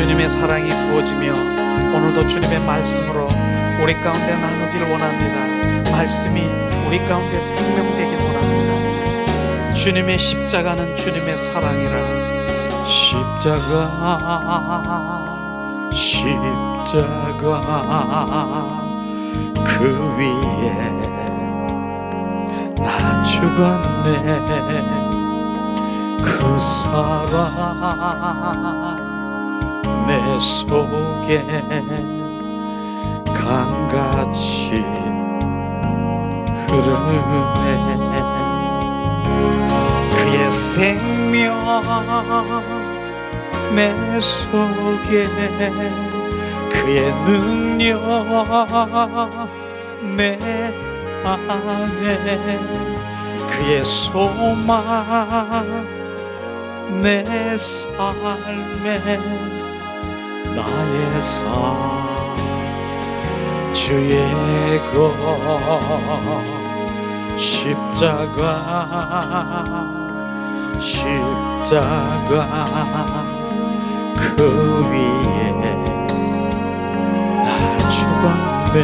주님의 사랑이 부어지며 오늘도 주님의 말씀으로 우리 가운데 나누기를 원합니다. 말씀이 우리 가운데 생명되길 원합니다. 주님의 십자가는 주님의 사랑이라. 십자가 그 위에 나 죽었네. 그 사랑 내 속에 강같이 흐르네. 그의 생명 내 속에, 그의 능력 내 안에, 그의 소망 내 삶에, 나의 삶 주의 것 십자가 그 위에 나 죽었네.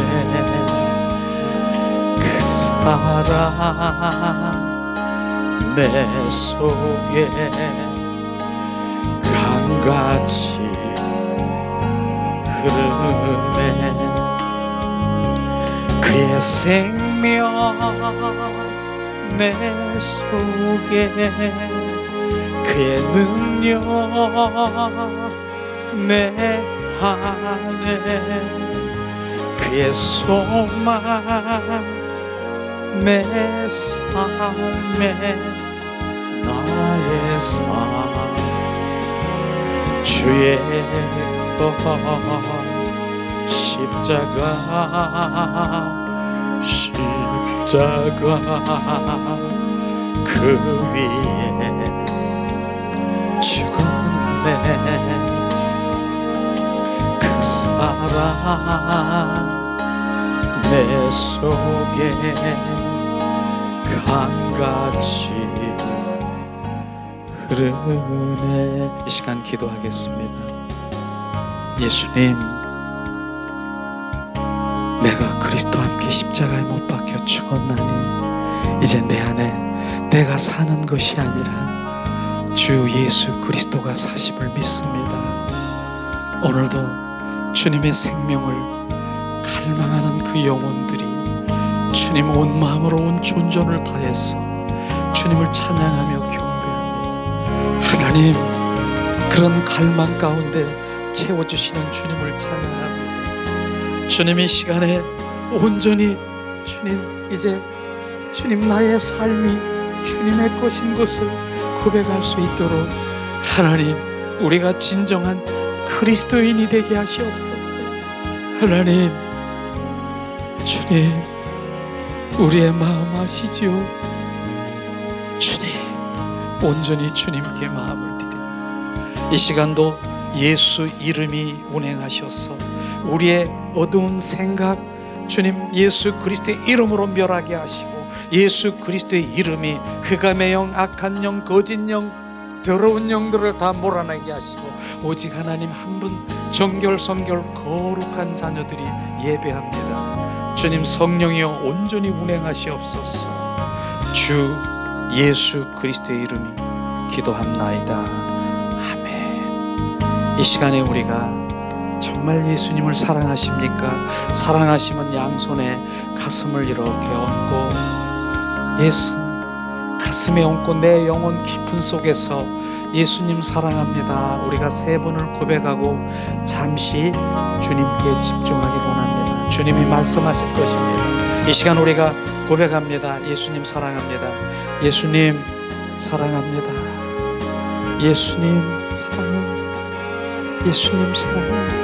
그 사랑 내 속에 강같이 흐르네. 그의 생명 내 속에, 그의 능력 내 안에, 그의 소망 내 삶에, 나의 삶 주의 것 십자가 그 위에 죽었네. 그 사랑 내 속에 강같이 흐르네. 이 시간 기도하겠습니다. 예수님, 내가 그리스도와 함께 십자가에 못 박혀 죽었나니 이제 내 안에 내가 사는 것이 아니라 주 예수 그리스도가 사심을 믿습니다. 오늘도 주님의 생명을 갈망하는 그 영혼들이 주님 온 마음으로 온 존전을 다해서 주님을 찬양하며 경배합니다. 하나님, 그런 갈망 가운데 채워주시는 주님을 찬양합니다. 주님 이 시간에 온전히 주님, 이제 주님 나의 삶이 주님의 것인 것을 고백할 수 있도록 하나님, 우리가 진정한 그리스도인이 되게 하시옵소서. 하나님, 주님, 우리의 마음 아시지요? 주님, 온전히 주님께 마음을 드립니다. 이 시간도 예수 이름이 운행하셔서 우리의 어두운 생각 주님 예수 그리스도의 이름으로 멸하게 하시고, 예수 그리스도의 이름이 흑암의 영, 악한 영, 거짓 영, 더러운 영들을 다 몰아내게 하시고, 오직 하나님 한 분 정결성결 거룩한 자녀들이 예배합니다. 주님 성령이여 온전히 운행하시옵소서. 주 예수 그리스도의 이름이 기도합나이다. 아멘. 이 시간에 우리가 정말 예수님을 사랑하십니까? 사랑하시면 양손에 가슴을 이렇게 얹고, 예수 가슴에 얹고 내 영혼 깊은 속에서 예수님 사랑합니다, 우리가 3번을 고백하고 잠시 주님께 집중하기 원합니다. 주님이 말씀하실 것입니다. 이 시간 우리가 고백합니다. 예수님 사랑합니다. 예수님 사랑합니다. 예수님 사랑합니다. 예수님 사랑합니다.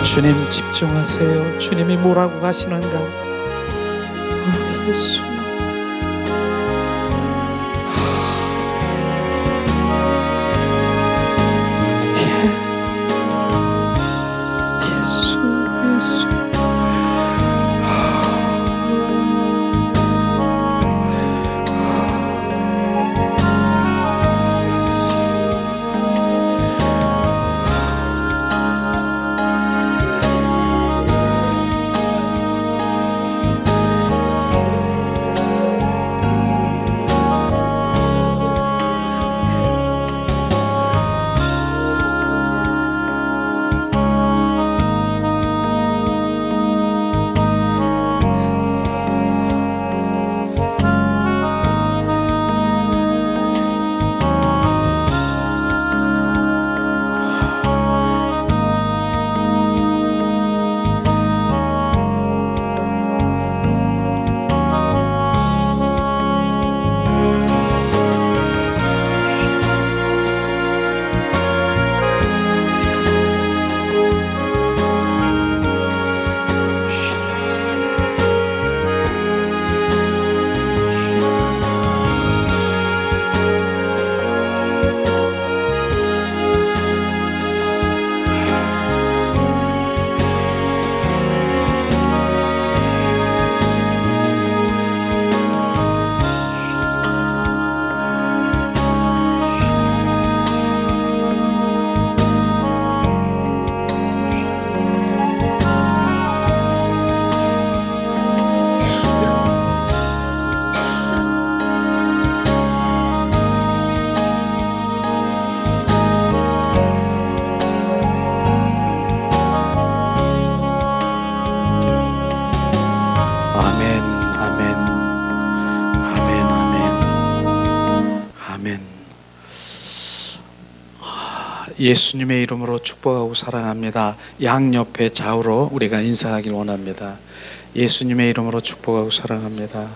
주님 집중하세요. 주님이 뭐라고 하시는가? 예수, 예수, 예수님의 이름으로 축복하고 사랑합니다. 양옆에 좌우로 우리가 인사하길 원합니다. 예수님의 이름으로 축복하고 사랑합니다.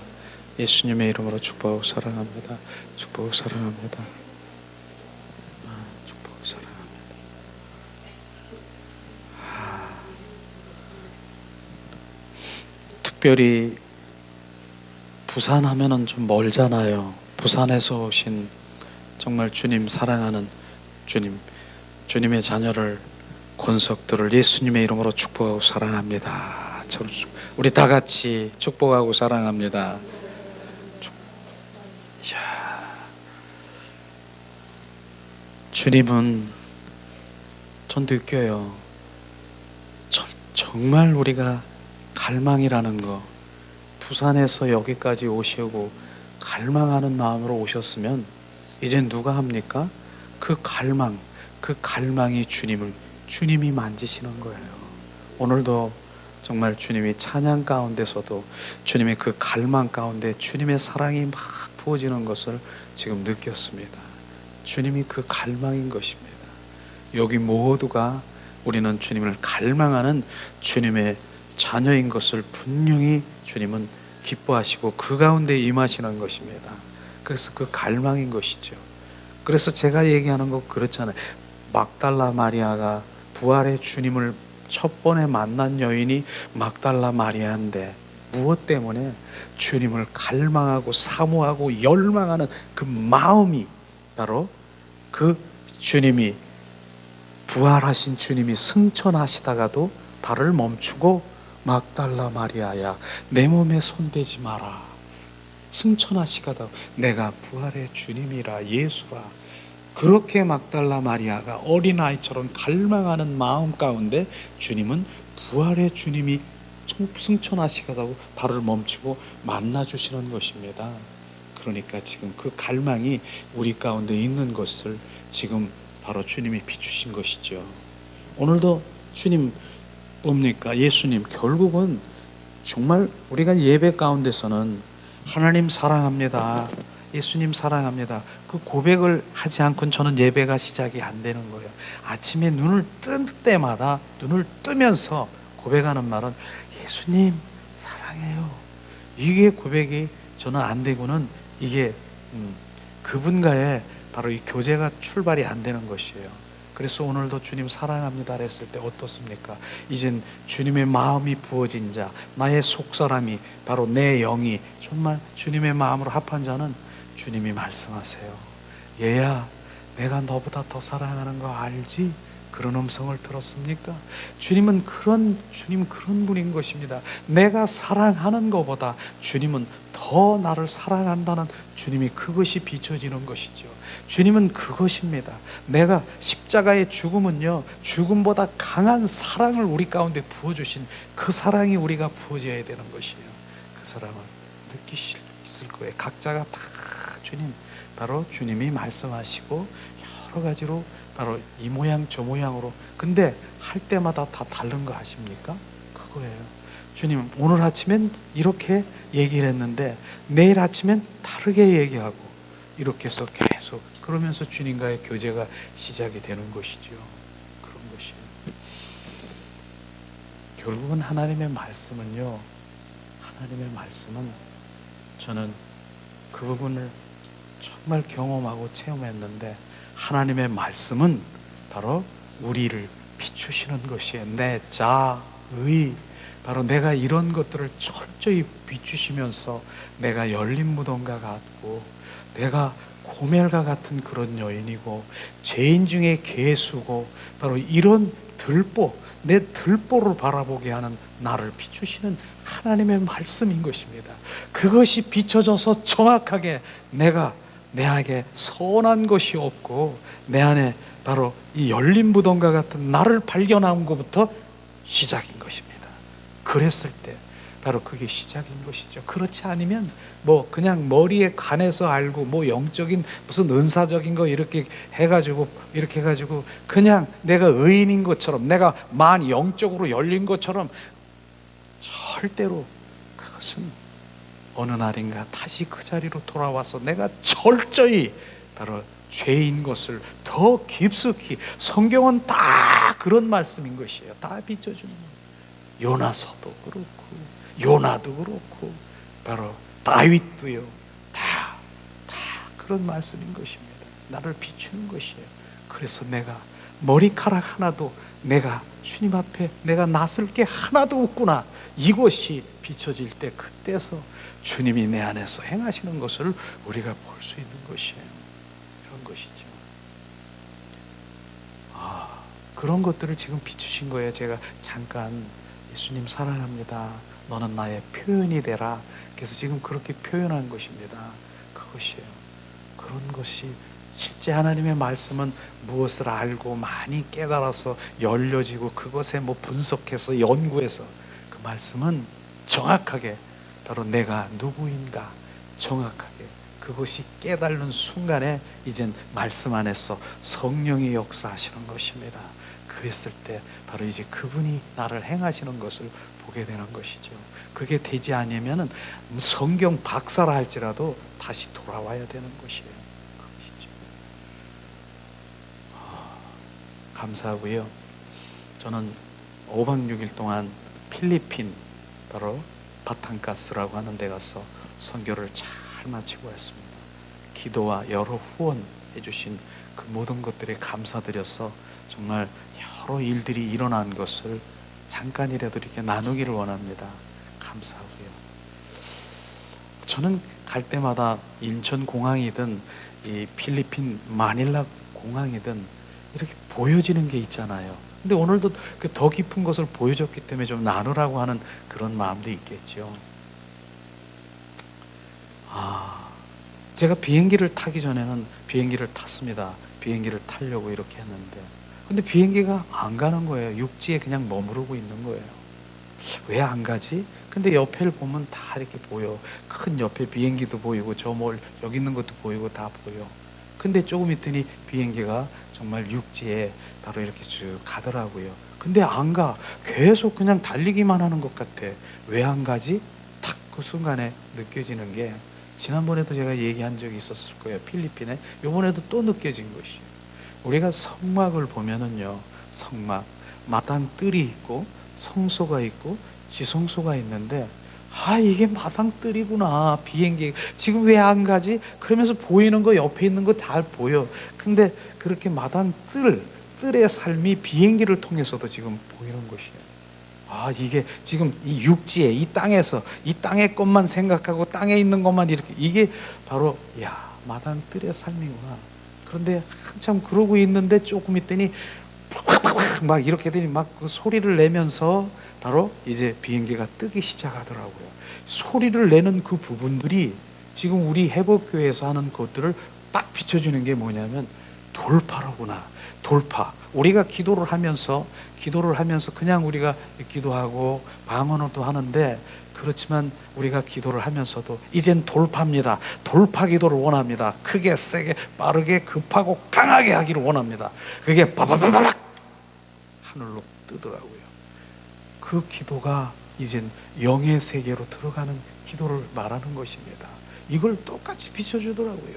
예수님의 이름으로 축복하고 사랑합니다. 축복하고 사랑합니다. 축복하고 사랑합니다. 특별히 부산 하면은 좀 멀잖아요. 부산에서 오신 정말 주님 사랑하는 주님의 자녀를, 권속들을 예수님의 이름으로 축복하고 사랑합니다. 우리 다 같이 축복하고 사랑합니다. 주님은 전 느껴요. 정말 우리가 갈망이라는 거, 부산에서 여기까지 오시고 갈망하는 마음으로 오셨으면 이제 누가 합니까? 그 갈망이 주님이 만지시는 거예요. 오늘도 정말 주님이 찬양 가운데서도 주님의 그 갈망 가운데 주님의 사랑이 막 부어지는 것을 지금 느꼈습니다. 주님이 그 갈망인 것입니다. 여기 모두가 우리는 주님을 갈망하는 주님의 자녀인 것을 분명히 주님은 기뻐하시고 그 가운데 임하시는 것입니다. 그래서 그 갈망인 것이죠. 그래서 제가 얘기하는 거 그렇잖아요. 막달라 마리아가 부활의 주님을 첫 번에 만난 여인이 막달라 마리아인데 무엇 때문에? 주님을 갈망하고 사모하고 열망하는 그 마음이 바로 그 주님이, 부활하신 주님이 승천하시다가도 발을 멈추고 막달라 마리아야, 내 몸에 손대지 마라. 승천하시다가 내가 부활의 주님이라, 예수라. 그렇게 막달라 마리아가 어린아이처럼 갈망하는 마음 가운데 주님은 부활의 주님이 승천하시다고 발을 멈추고 만나주시는 것입니다. 그러니까 지금 그 갈망이 우리 가운데 있는 것을 지금 바로 주님이 비추신 것이죠. 오늘도 주님 뭡니까? 예수님 결국은 정말 우리가 예배 가운데서는 하나님 사랑합니다, 예수님 사랑합니다, 그 고백을 하지 않고는 저는 예배가 시작이 안 되는 거예요. 아침에 눈을 뜰 때마다 눈을 뜨면서 고백하는 말은 예수님 사랑해요. 이게 고백이 저는 안 되고는 이게 그분과의 바로 이 교제가 출발이 안 되는 것이에요. 그래서 오늘도 주님 사랑합니다 했을 때 어떻습니까? 이젠 주님의 마음이 부어진 자, 나의 속사람이, 바로 내 영이 정말 주님의 마음으로 합한 자는 주님이 말씀하세요. 얘야, 내가 너보다 더 사랑하는 거 알지? 그런 음성을 들었습니까? 주님 그런 분인 것입니다. 내가 사랑하는 것보다 주님은 더 나를 사랑한다는 주님이, 그것이 비춰지는 것이죠. 주님은 그것입니다. 내가 십자가의 죽음은요, 죽음보다 강한 사랑을 우리 가운데 부어주신 그 사랑이 우리가 부어져야 되는 것이에요. 그 사랑을 느끼실 거예요. 각자가 다 주님, 바로 주님이 말씀하시고 여러 가지로 바로 이 모양 저 모양으로, 근데 할 때마다 다 다른 거 아십니까? 그거예요. 주님 오늘 아침엔 이렇게 얘기를 했는데 내일 아침엔 다르게 얘기하고, 이렇게 해서 계속 그러면서 주님과의 교제가 시작이 되는 것이죠. 그런 것이에요. 결국은 하나님의 말씀은요, 하나님의 말씀은 저는 그 부분을 정말 경험하고 체험했는데, 하나님의 말씀은 바로 우리를 비추시는 것이에요. 내 자의, 바로 내가 이런 것들을 철저히 비추시면서 내가 열린 무덤과 같고, 내가 고멜과 같은 그런 여인이고, 죄인 중에 괴수고, 바로 이런 들보, 내 들보를 바라보게 하는 나를 비추시는 하나님의 말씀인 것입니다. 그것이 비춰져서 정확하게 내가 내 안에 선한 것이 없고 내 안에 바로 이 열린 무덤과 같은 나를 발견한 것부터 시작인 것입니다. 그랬을 때 바로 그게 시작인 것이죠. 그렇지 않으면 뭐 그냥 머리에 관해서 알고 뭐 영적인 무슨 은사적인 거 이렇게 해가지고 그냥 내가 의인인 것처럼, 내가 만 영적으로 열린 것처럼, 절대로 그것은 어느 날인가 다시 그 자리로 돌아와서 내가 철저히 바로 죄인 것을 더 깊숙이, 성경은 다 그런 말씀인 것이에요. 다 비춰주는 거예요. 요나서도 그렇고 요나도 그렇고 바로 다윗도요. 다 그런 말씀인 것입니다. 나를 비추는 것이에요. 그래서 내가 머리카락 하나도, 내가 주님 앞에 내가 낯설 게 하나도 없구나, 이것이 비춰질 때, 그때서 주님이 내 안에서 행하시는 것을 우리가 볼 수 있는 것이에요. 이런 것이죠. 그런 것들을 지금 비추신 거예요. 제가 잠깐 예수님 사랑합니다, 너는 나의 표현이 되라, 그래서 지금 그렇게 표현한 것입니다. 그것이에요. 그런 것이 실제 하나님의 말씀은 무엇을 알고 많이 깨달아서 열려지고 그것에 분석해서 연구해서, 그 말씀은 정확하게 바로 내가 누구인가 정확하게 그것이 깨달는 순간에 이젠 말씀 안에서 성령이 역사하시는 것입니다. 그랬을 때 바로 이제 그분이 나를 행하시는 것을 보게 되는 것이죠. 그게 되지 않으면 성경 박사라 할지라도 다시 돌아와야 되는 것이에요. 그것이죠. 감사하고요. 저는 5박 6일 동안 필리핀 바로 바탕가스라고 하는 데 가서 선교를 잘 마치고 왔습니다. 기도와 여러 후원해 주신 그 모든 것들에 감사드려서 정말 여러 일들이 일어난 것을 잠깐이라도 이렇게 나누기를 원합니다. 감사하고요. 저는 갈 때마다 인천공항이든 이 필리핀 마닐라 공항이든 이렇게 보여지는 게 있잖아요. 근데 오늘도 그 더 깊은 것을 보여줬기 때문에 좀 나누라고 하는 그런 마음도 있겠죠. 제가 비행기를 타기 전에는 비행기를 탔습니다. 비행기를 타려고 이렇게 했는데, 근데 비행기가 안 가는 거예요. 육지에 그냥 머무르고 있는 거예요. 왜 안 가지? 근데 옆에를 보면 다 이렇게 보여. 큰 옆에 비행기도 보이고 저 여기 있는 것도 보이고 다 보여. 근데 조금 있더니 비행기가 정말 육지에 바로 이렇게 쭉 가더라고요. 근데 안 가. 계속 그냥 달리기만 하는 것 같아. 왜 안 가지? 딱 그 순간에 느껴지는 게, 지난번에도 제가 얘기한 적이 있었을 거예요. 필리핀에. 이번에도 또 느껴진 것이에요. 우리가 성막을 보면은요, 성막 마당 뜰이 있고 성소가 있고 지성소가 있는데, 이게 마당 뜰이구나. 비행기 지금 왜 안 가지? 그러면서 보이는 거, 옆에 있는 거 다 보여. 근데 그렇게 마당 뜰의 삶이 비행기를 통해서도 지금 보이는 것이에요. 이게 지금 이 육지에, 이 땅에서, 이 땅의 것만 생각하고 땅에 있는 것만 이렇게, 이게 바로 마당 뜰의 삶이구나. 그런데 한참 그러고 있는데 조금 있더니 막 이렇게 되니 막 그 소리를 내면서 바로 이제 비행기가 뜨기 시작하더라고요. 소리를 내는 그 부분들이 지금 우리 회복교회에서 하는 것들을 딱 비춰주는 게 뭐냐면 돌파로구나. 돌파. 우리가 기도를 하면서 그냥 우리가 기도하고 방언도 하는데, 그렇지만 우리가 기도를 하면서도 이젠 돌파입니다. 돌파 기도를 원합니다. 크게, 세게, 빠르게, 급하고 강하게 하기를 원합니다. 그게 바바바바박 하늘로 뜨더라고요. 그 기도가 이젠 영의 세계로 들어가는 기도를 말하는 것입니다. 이걸 똑같이 비춰주더라고요.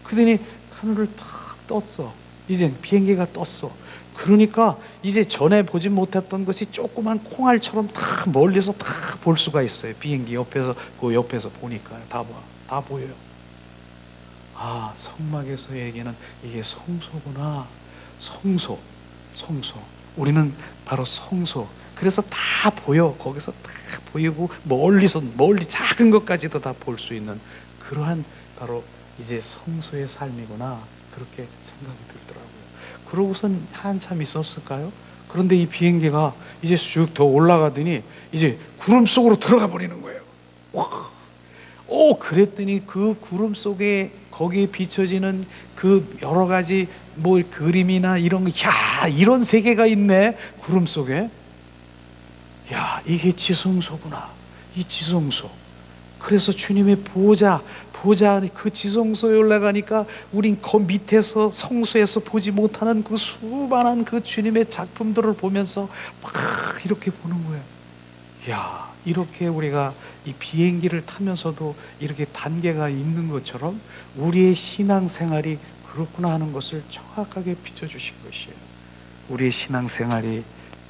그러더니 하늘을 탁 떴어. 이젠 비행기가 떴어. 그러니까 이제 전에 보지 못했던 것이 조그만 콩알처럼 다 멀리서 다 볼 수가 있어요. 비행기 옆에서, 그 옆에서 보니까 다 보여요. 성막에서 얘기는 이게 성소구나. 성소. 우리는 바로 성소. 그래서 다 보여. 거기서 다 보이고 멀리 작은 것까지도 다 볼 수 있는 그러한 바로 이제 성소의 삶이구나. 그렇게 생각이 들더라고요. 그러고선 한참 있었을까요? 그런데 이 비행기가 이제 쭉 더 올라가더니 이제 구름 속으로 들어가 버리는 거예요. 그랬더니 그 구름 속에 거기에 비춰지는 그 여러 가지 그림이나 이런 거, 이런 세계가 있네. 구름 속에. 이게 지성소구나. 이 지성소. 그래서 주님의 보좌 그 지성소에 올라가니까 우린 그 밑에서 성소에서 보지 못하는 그 수많은 그 주님의 작품들을 보면서 막 이렇게 보는 거예요. 이렇게 우리가 이 비행기를 타면서도 이렇게 단계가 있는 것처럼 우리의 신앙생활이 그렇구나 하는 것을 정확하게 비춰주신 것이에요. 우리의 신앙생활이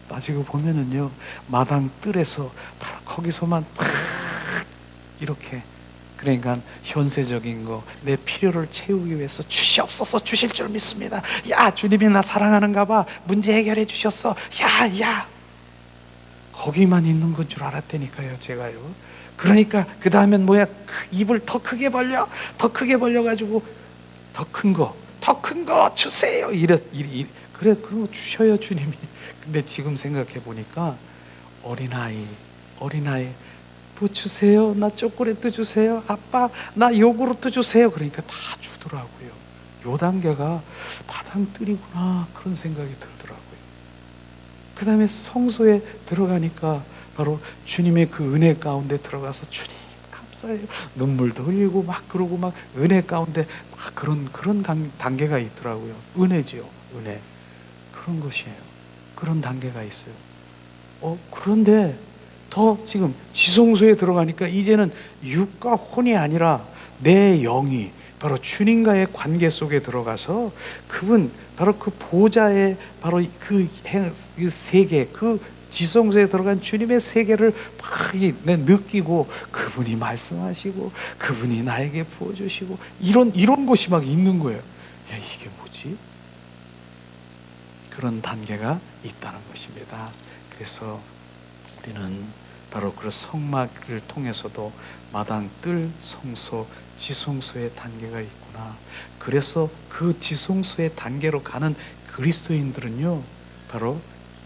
따지고 보면은요, 마당 뜰에서 바로 거기서만 팍 이렇게, 그러니까 현세적인 거, 내 필요를 채우기 위해서 주시옵소서, 주실 줄 믿습니다. 야, 주님이 나 사랑하는가 봐, 문제 해결해 주셨어. 야 거기만 있는 건 줄 알았다니까요, 제가요. 그러니까 그 다음엔 뭐야? 입을 더 크게 벌려가지고 더 큰 거 주세요. 그래, 그런 거 주셔요, 주님이. 근데 지금 생각해 보니까 어린아이 뭐 주세요. 나 초콜릿도 주세요. 아빠, 나 요구르트 주세요. 그러니까 다 주더라고요. 요 단계가 마당뜰이구나, 그런 생각이 들더라고요. 그 다음에 성소에 들어가니까 바로 주님의 그 은혜 가운데 들어가서 주님 감사해요, 눈물도 흘리고 막 그러고 막 은혜 가운데 막 그런 단계가 있더라고요. 은혜지요, 은혜. 그런 것이에요. 그런 단계가 있어요. 그런데 더 지금 지성소에 들어가니까 이제는 육과 혼이 아니라 내 영이 바로 주님과의 관계 속에 들어가서 그분 바로 그 보좌의 바로 그 세계, 그 지성소에 들어간 주님의 세계를 막 느끼고, 그분이 말씀하시고 그분이 나에게 부어주시고 이런 것이 막 있는 거예요. 야, 이게 뭐지? 그런 단계가 있다는 것입니다. 그래서 우리는 바로 그 성막을 통해서도 마당, 뜰, 성소, 지성소의 단계가 있구나. 그래서 그 지성소의 단계로 가는 그리스도인들은요, 바로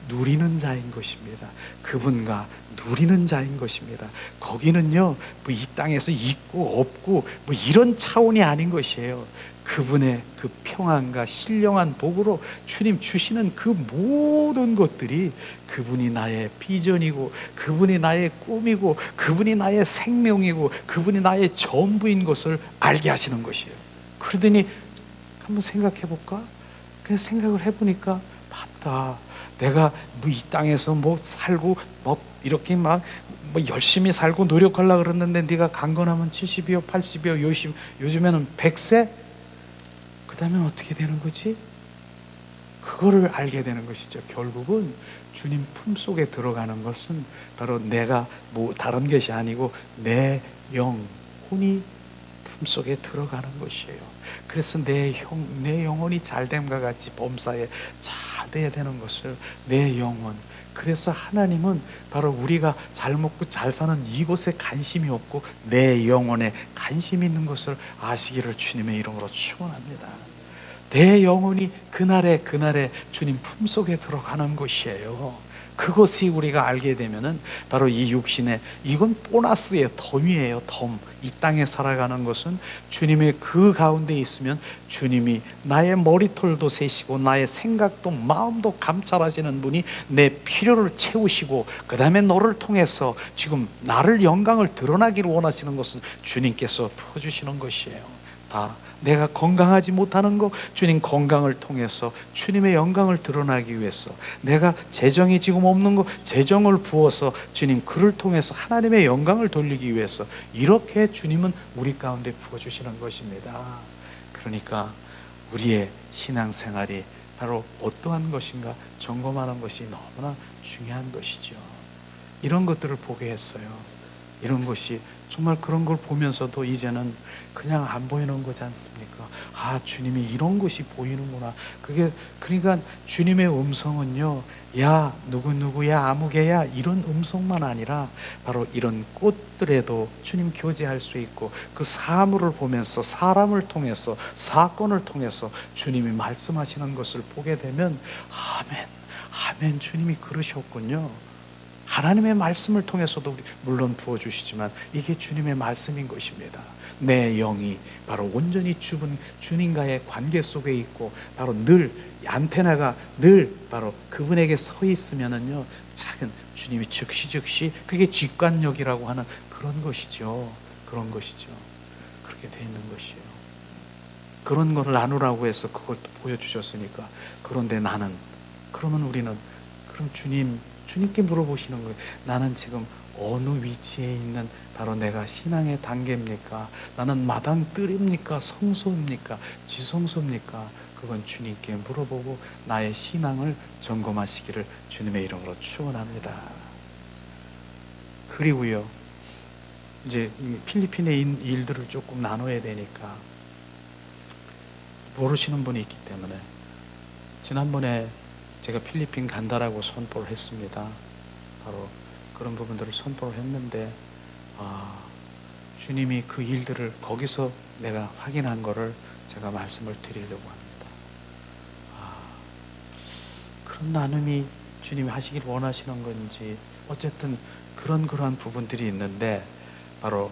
누리는 자인 것입니다. 그분과 누리는 자인 것입니다. 거기는요, 뭐 이 땅에서 있고 없고 뭐 이런 차원이 아닌 것이에요. 그분의 그 평안과 신령한 복으로 주님 주시는 그 모든 것들이 그분이 나의 비전이고, 그분이 나의 꿈이고, 그분이 나의 생명이고, 그분이 나의 전부인 것을 알게 하시는 것이에요. 그러더니 한번 생각해 볼까? 그래서 생각을 해보니까 맞다. 내가 뭐 이 땅에서 뭐 살고 뭐 이렇게 막 뭐 열심히 살고 노력하려고 그러는데, 네가 강건하면 70이요 80이요 요즘에는 100세? 그 다음엔 어떻게 되는 거지? 그거를 알게 되는 것이죠. 결국은 주님 품속에 들어가는 것은 바로 내가 뭐 다른 것이 아니고 내 영혼이 품속에 들어가는 것이에요. 그래서 내 영혼이 잘됨과 같이 범사에 잘 돼야 되는 것을, 내 영혼. 그래서 하나님은 바로 우리가 잘 먹고 잘 사는 이곳에 관심이 없고 내 영혼에 관심이 있는 것을 아시기를 주님의 이름으로 축원합니다. 내 영혼이 그날에 주님 품속에 들어가는 것이에요. 그것이 우리가 알게 되면은 바로 이 육신의, 이건 보너스의 덤이에요. 덤. 이 땅에 살아가는 것은 주님의 그 가운데 있으면 주님이 나의 머리털도 세시고 나의 생각도 마음도 감찰하시는 분이 내 필요를 채우시고, 그 다음에 너를 통해서 지금 나를 영광을 드러나기를 원하시는 것은 주님께서 부어주시는 것이에요. 다 내가 건강하지 못하는 거, 주님 건강을 통해서 주님의 영광을 드러나기 위해서, 내가 재정이 지금 없는 거, 재정을 부어서 주님 그를 통해서 하나님의 영광을 돌리기 위해서, 이렇게 주님은 우리 가운데 부어주시는 것입니다. 그러니까 우리의 신앙생활이 바로 어떠한 것인가 점검하는 것이 너무나 중요한 것이죠. 이런 것들을 보게 했어요. 이런 것이 정말, 그런 걸 보면서도 이제는 그냥 안 보이는 거지 않습니까? 아, 주님이 이런 것이 보이는구나. 그게, 그러니까 주님의 음성은요, 야 누구누구야 아무개야 이런 음성만 아니라 바로 이런 꽃들에도 주님 교제할 수 있고, 그 사물을 보면서, 사람을 통해서, 사건을 통해서 주님이 말씀하시는 것을 보게 되면 아멘, 주님이 그러셨군요. 하나님의 말씀을 통해서도 물론 부어주시지만 이게 주님의 말씀인 것입니다. 내 영이 바로 온전히 주님과의 관계 속에 있고, 바로 늘 안테나가 늘 바로 그분에게 서 있으면은요, 작은 주님이 즉시 그게 직관력이라고 하는 그런 것이죠. 그런 것이죠. 그렇게 돼 있는 것이에요. 그런 걸 나누라고 해서 그걸 또 보여주셨으니까. 그런데 그러면 우리는, 그럼 주님께 물어보시는 거예요. 나는 지금 어느 위치에 있는 바로 내가 신앙의 단계입니까? 나는 마당 뜰입니까? 성소입니까? 지성소입니까? 그건 주님께 물어보고 나의 신앙을 점검하시기를 주님의 이름으로 축원합니다. 그리고요, 이제 필리핀의 일들을 조금 나눠야 되니까 모르시는 분이 있기 때문에, 지난번에 제가 필리핀 간다라고 선포를 했습니다. 바로 그런 부분들을 선포를 했는데, 주님이 그 일들을 거기서 내가 확인한 거를 제가 말씀을 드리려고 합니다. 그런 나눔이 주님이 하시길 원하시는 건지, 어쨌든 그러한 부분들이 있는데, 바로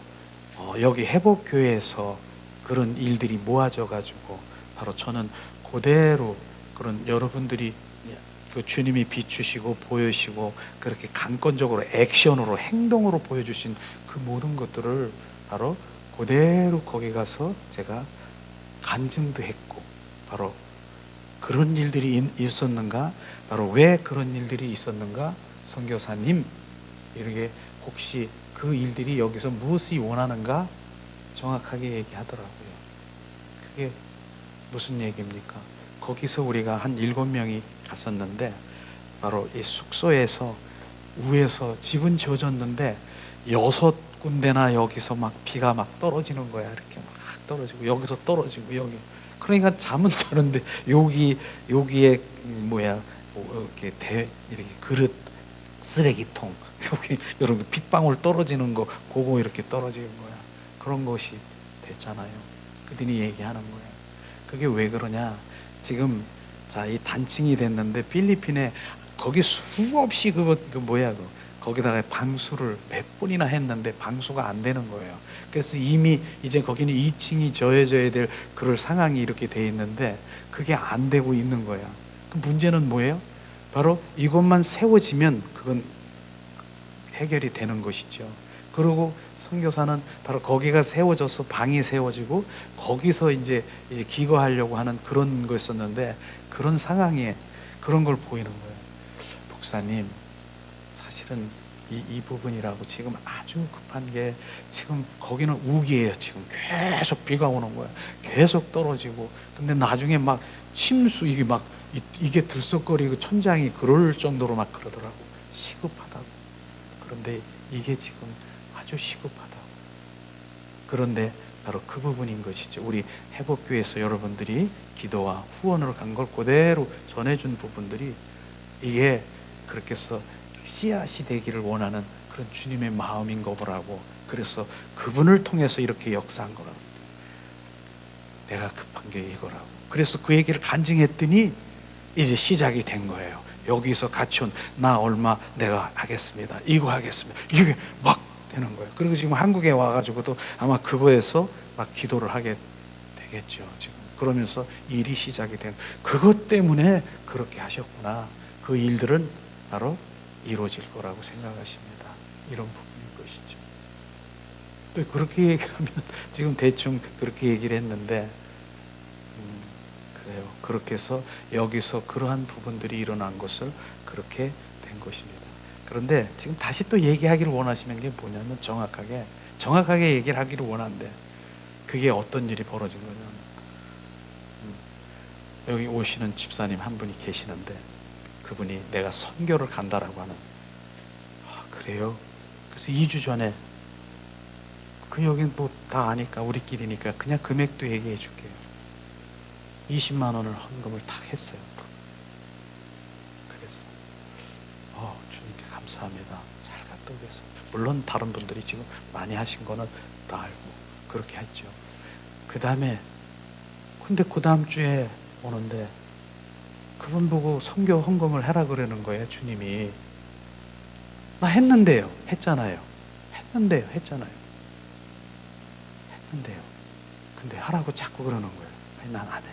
여기 회복교회에서 그런 일들이 모아져 가지고 바로 저는 그대로 그런 여러분들이 그 주님이 비추시고 보여주시고 그렇게 강권적으로 액션으로 행동으로 보여주신 그 모든 것들을 바로 그대로 거기 가서 제가 간증도 했고, 바로 그런 일들이 있었는가, 바로 왜 그런 일들이 있었는가, 선교사님 이렇게 혹시 그 일들이 여기서 무엇이 원하는가 정확하게 얘기하더라고요. 그게 무슨 얘기입니까? 거기서 우리가 한 7명이 갔었는데, 바로 이 숙소에서 위에서 집은 지어졌는데 6군데나 여기서 막 비가 막 떨어지는 거야. 이렇게 막 떨어지고 여기서 떨어지고 여기. 그러니까 잠은 자는데 여기에 이렇게 이렇게 그릇, 쓰레기통, 여기 이런 거 빗방울 떨어지는 거, 그거 이렇게 떨어지는 거야. 그런 것이 됐잖아요. 그들이 얘기하는 거예요. 그게 왜 그러냐? 지금 이 단층이 됐는데 필리핀에 거기 수없이 거기다가 방수를 몇 번이나 했는데 방수가 안 되는 거예요. 그래서 이미 이제 거기는 2층이 져야 될 그럴 상황이 이렇게 돼 있는데 그게 안 되고 있는 거야. 그 문제는 뭐예요? 바로 이것만 세워지면 그건 해결이 되는 것이죠. 그리고 선교사는 바로 거기가 세워져서 방이 세워지고 거기서 이제 기거하려고 하는 그런 거였었는데, 그런 상황에 그런 걸 보이는 거예요. 목사님, 사실은 이 부분이라고 지금 아주 급한 게, 지금 거기는 우기예요. 지금 계속 비가 오는 거야. 계속 떨어지고. 근데 나중에 막 침수 이게 들썩거리고 천장이 그럴 정도로 막 그러더라고. 시급하다고. 그런데 이게 지금 아주 시급하다고. 그런데 바로 그 부분인 것이죠. 우리 회복교회에서 여러분들이 기도와 후원으로 간 걸 그대로 전해준 부분들이, 이게 그렇게 해서 씨앗이 되기를 원하는 그런 주님의 마음인 거라고. 그래서 그분을 통해서 이렇게 역사한 거라고. 내가 급한 게 이거라고. 그래서 그 얘기를 간증했더니 이제 시작이 된 거예요. 여기서 같이 온 나 얼마 내가 하겠습니다. 이거 하겠습니다. 이게 막 되는 거예요. 그리고 지금 한국에 와가지고도 아마 그거에서 막 기도를 하게 되겠죠. 지금 그러면서 일이 시작이 된, 그것 때문에 그렇게 하셨구나. 그 일들은 바로 이루어질 거라고 생각하십니다. 이런 부분인 것이죠. 또 그렇게 얘기하면 지금 대충 그렇게 얘기를 했는데, 그래요. 그렇게 해서 여기서 그러한 부분들이 일어난 것을 그렇게 된 것입니다. 그런데 지금 다시 또 얘기하기를 원하시는 게 뭐냐면, 정확하게 얘기를 하기를 원하는데, 그게 어떤 일이 벌어진 거냐면, 여기 오시는 집사님 한 분이 계시는데, 그분이 내가 선교를 간다라고 하는, 그래요? 그래서 2주 전에 여긴 뭐 다 아니까 우리끼리니까 그냥 금액도 얘기해 줄게요. 20만 원을 헌금을 딱 했어요. 그래서 주님께 감사합니다. 잘 갔다 오겠습니다. 물론 다른 분들이 지금 많이 하신 거는 다 알고 그렇게 했죠. 그 다음에 근데 그 다음 주에 오는데 그분 보고 선교 헌금을 해라 그러는 거예요. 주님이. 나 했는데요. 했잖아요. 근데 하라고 자꾸 그러는 거예요. 아니, 난 안 해.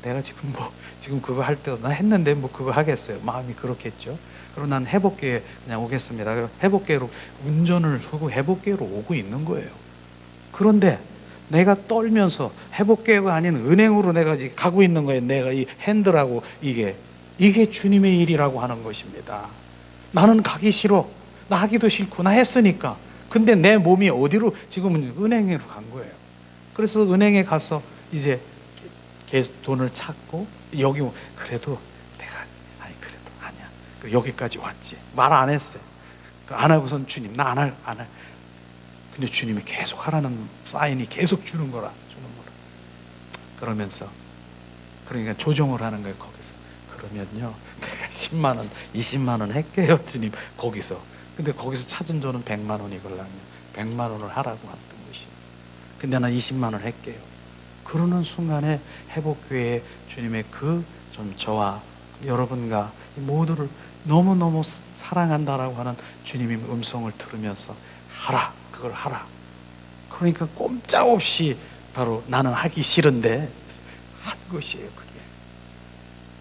내가 지금 그거 할 때도 나 했는데 뭐 그거 하겠어요. 마음이 그렇겠죠. 그리고 난 회복교회 그냥 오겠습니다. 회복교회로 운전을 하고 회복교회로 오고 있는 거예요. 그런데 내가 떨면서 회복교회가 아닌 은행으로 내가 가고 있는 거예요. 내가 이 핸들하고 이게 주님의 일이라고 하는 것입니다. 나는 가기 싫어. 나 하기도 싫고 나 했으니까. 근데 내 몸이 어디로? 지금은 은행으로 간 거예요. 그래서 은행에 가서 이제 돈을 찾고 여기 그래도 내가 아니 그래도 아니야. 여기까지 왔지. 말 안 했어요. 안 하고선 주님 나 안 할. 근데 주님이 계속 하라는 사인이 계속 주는 거라. 그러면서 그러니까 조정을 하는 거예요. 거기서 그러면요 내가 10만 원 20만 원 할게요 주님. 거기서 근데 거기서 찾은 돈은 100만 원이걸라면 100만 원을 하라고 했던 것이. 근데 나 20만 원 할게요. 그러는 순간에 회복교회에 주님의 그 좀 저와 여러분과 모두를 너무너무 사랑한다라고 하는 주님의 음성을 들으면서 하라, 그걸 하라. 그러니까 꼼짝없이 바로 나는 하기 싫은데 한 것이에요.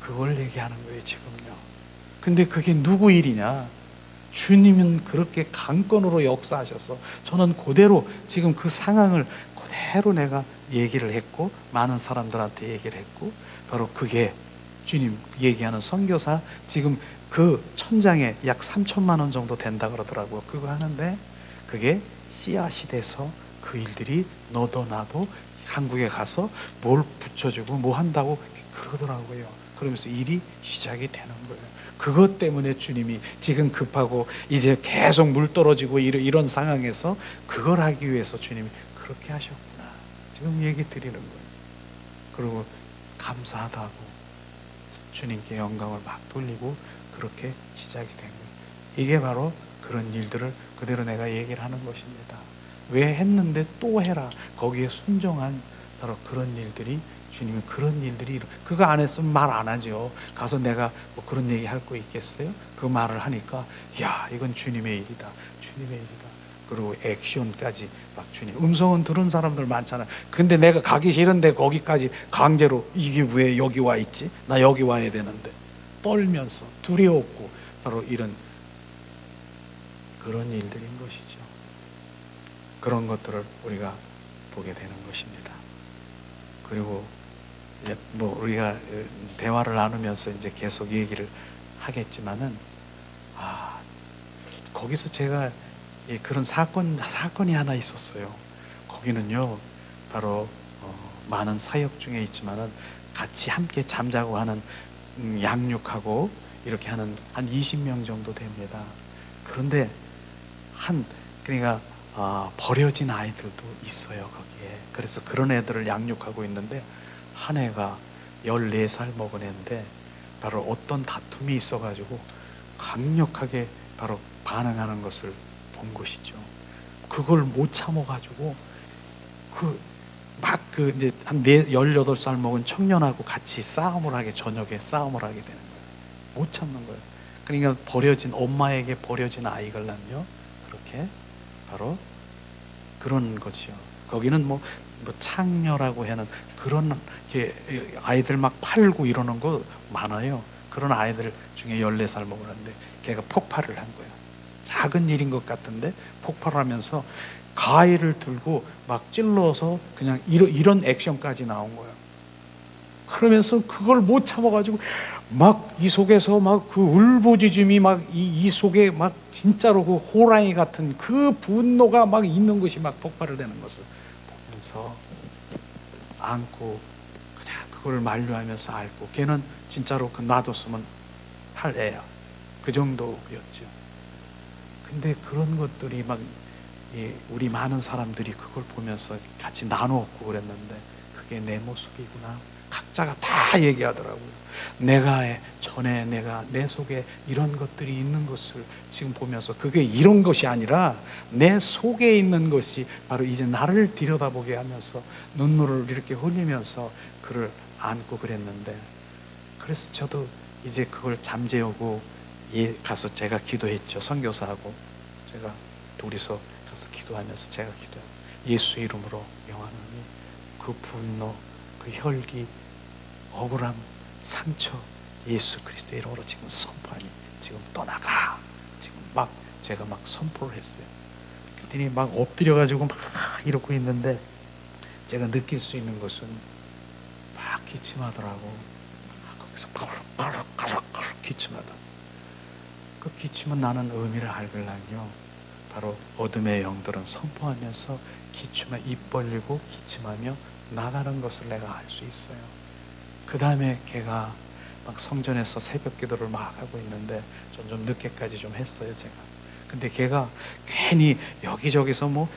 그걸 얘기하는 거예요 지금요. 근데 그게 누구 일이냐? 주님은 그렇게 강권으로 역사하셔서 저는 그대로 지금 그 상황을 그대로 내가 얘기를 했고 많은 사람들한테 얘기를 했고 바로 그게 주님 얘기하는 선교사 지금 그 천장에 약 3천만 원 정도 된다 그러더라고요. 그거 하는데 그게 씨앗이 돼서 그 일들이 너도 나도 한국에 가서 뭘 붙여주고 뭐 한다고 그러더라고요. 그러면서 일이 시작이 되는 거예요. 그것 때문에 주님이 지금 급하고 이제 계속 물 떨어지고 이런 상황에서 그걸 하기 위해서 주님이 그렇게 하셨구나. 지금 얘기 드리는 거예요. 그리고 감사하다고 주님께 영광을 막 돌리고 그렇게 시작이 된 거예요. 이게 바로 그런 일들을 그대로 내가 얘기를 하는 것입니다. 왜 했는데 또 해라. 거기에 순종한 바로 그런 일들이 주님은 그런 일들이 그거 안 했으면 말 안 하죠. 가서 내가 뭐 그런 얘기 할 거 있겠어요? 그 말을 하니까 야 이건 주님의 일이다. 주님의 일이다. 그리고 액션까지 막 주님 음성은 들은 사람들 많잖아요. 근데 내가 가기 싫은데 거기까지 강제로 이게 왜 여기 와 있지? 나 여기 와야 되는데 떨면서 두려웠고 바로 이런 그런 일들인 것이죠. 그런 것들을 우리가 보게 되는 것입니다. 그리고 뭐 우리가 대화를 나누면서 이제 계속 얘기를 하겠지만은 거기서 제가 그런 사건이 하나 있었어요. 거기는요 바로 많은 사역 중에 있지만은 같이 함께 잠자고 하는 양육하고 이렇게 하는 한 20명 정도 됩니다. 그런데 그러니까 버려진 아이들도 있어요 거기에. 그래서 그런 애들을 양육하고 있는데 한 애가 14살 먹은 애인데 바로 어떤 다툼이 있어가지고 강력하게 바로 반응하는 것을 본 것이죠. 그걸 못 참아가지고 이제 한 18살 먹은 청년하고 같이 저녁에 싸움을 하게 되는 거예요. 못 참는 거예요. 그러니까 엄마에게 버려진 아이걸랑요. 그렇게 바로 그런 거지요. 거기는 뭐 창녀라고 하는 그런 아이들 막 팔고 이러는 거 많아요. 그런 아이들 중에 14살 먹었는데 걔가 폭발을 한 거예요. 작은 일인 것 같은데 폭발하면서 가위를 들고 막 찔러서 그냥 이런 액션까지 나온 거예요. 그러면서 그걸 못 참아가지고 막 이 속에서 막 그 울부짖음이 막 이 속에 막 진짜로 그 호랑이 같은 그 분노가 막 있는 것이 막 폭발을 되는 것을 보면서 안고 그냥 그걸 만류하면서 앓고 걔는 진짜로 놔뒀으면 할 애야. 그 정도였죠. 근데 그런 것들이 막 우리 많은 사람들이 그걸 보면서 같이 나누었고 그랬는데 그게 내 모습이구나. 각자가 다 얘기하더라고요. 전에 내 속에 이런 것들이 있는 것을 지금 보면서 그게 이런 것이 아니라 내 속에 있는 것이 바로 이제 나를 들여다보게 하면서 눈물을 이렇게 흘리면서 그를 안고 그랬는데 그래서 저도 이제 그걸 잠재우고 가서 제가 기도했죠. 선교사하고 제가 둘이서 가서 기도하면서 제가 기도해요. 예수 이름으로 영하나님 그 분노, 그 혈기, 억울함, 상처 예수 그리스도 이름으로 지금 선포하니 지금 떠나가. 지금 제가 막 선포를 했어요. 그랬더니 막 엎드려가지고 막 이러고 있는데 제가 느낄 수 있는 것은 막 기침하더라고. 거기서 가락 기침하다. 그 그렇지만 나는 의미를 알걸랑요. 바로 어둠의 영들은 선포하면서 기침하 입 벌리고 기침하며 나가는 것을 내가 알 수 있어요. 그 다음에 걔가 막 성전에서 새벽 기도를 막 하고 있는데 좀 늦게까지 좀 했어요, 제가. 근데 걔가 괜히 여기저기서 뭐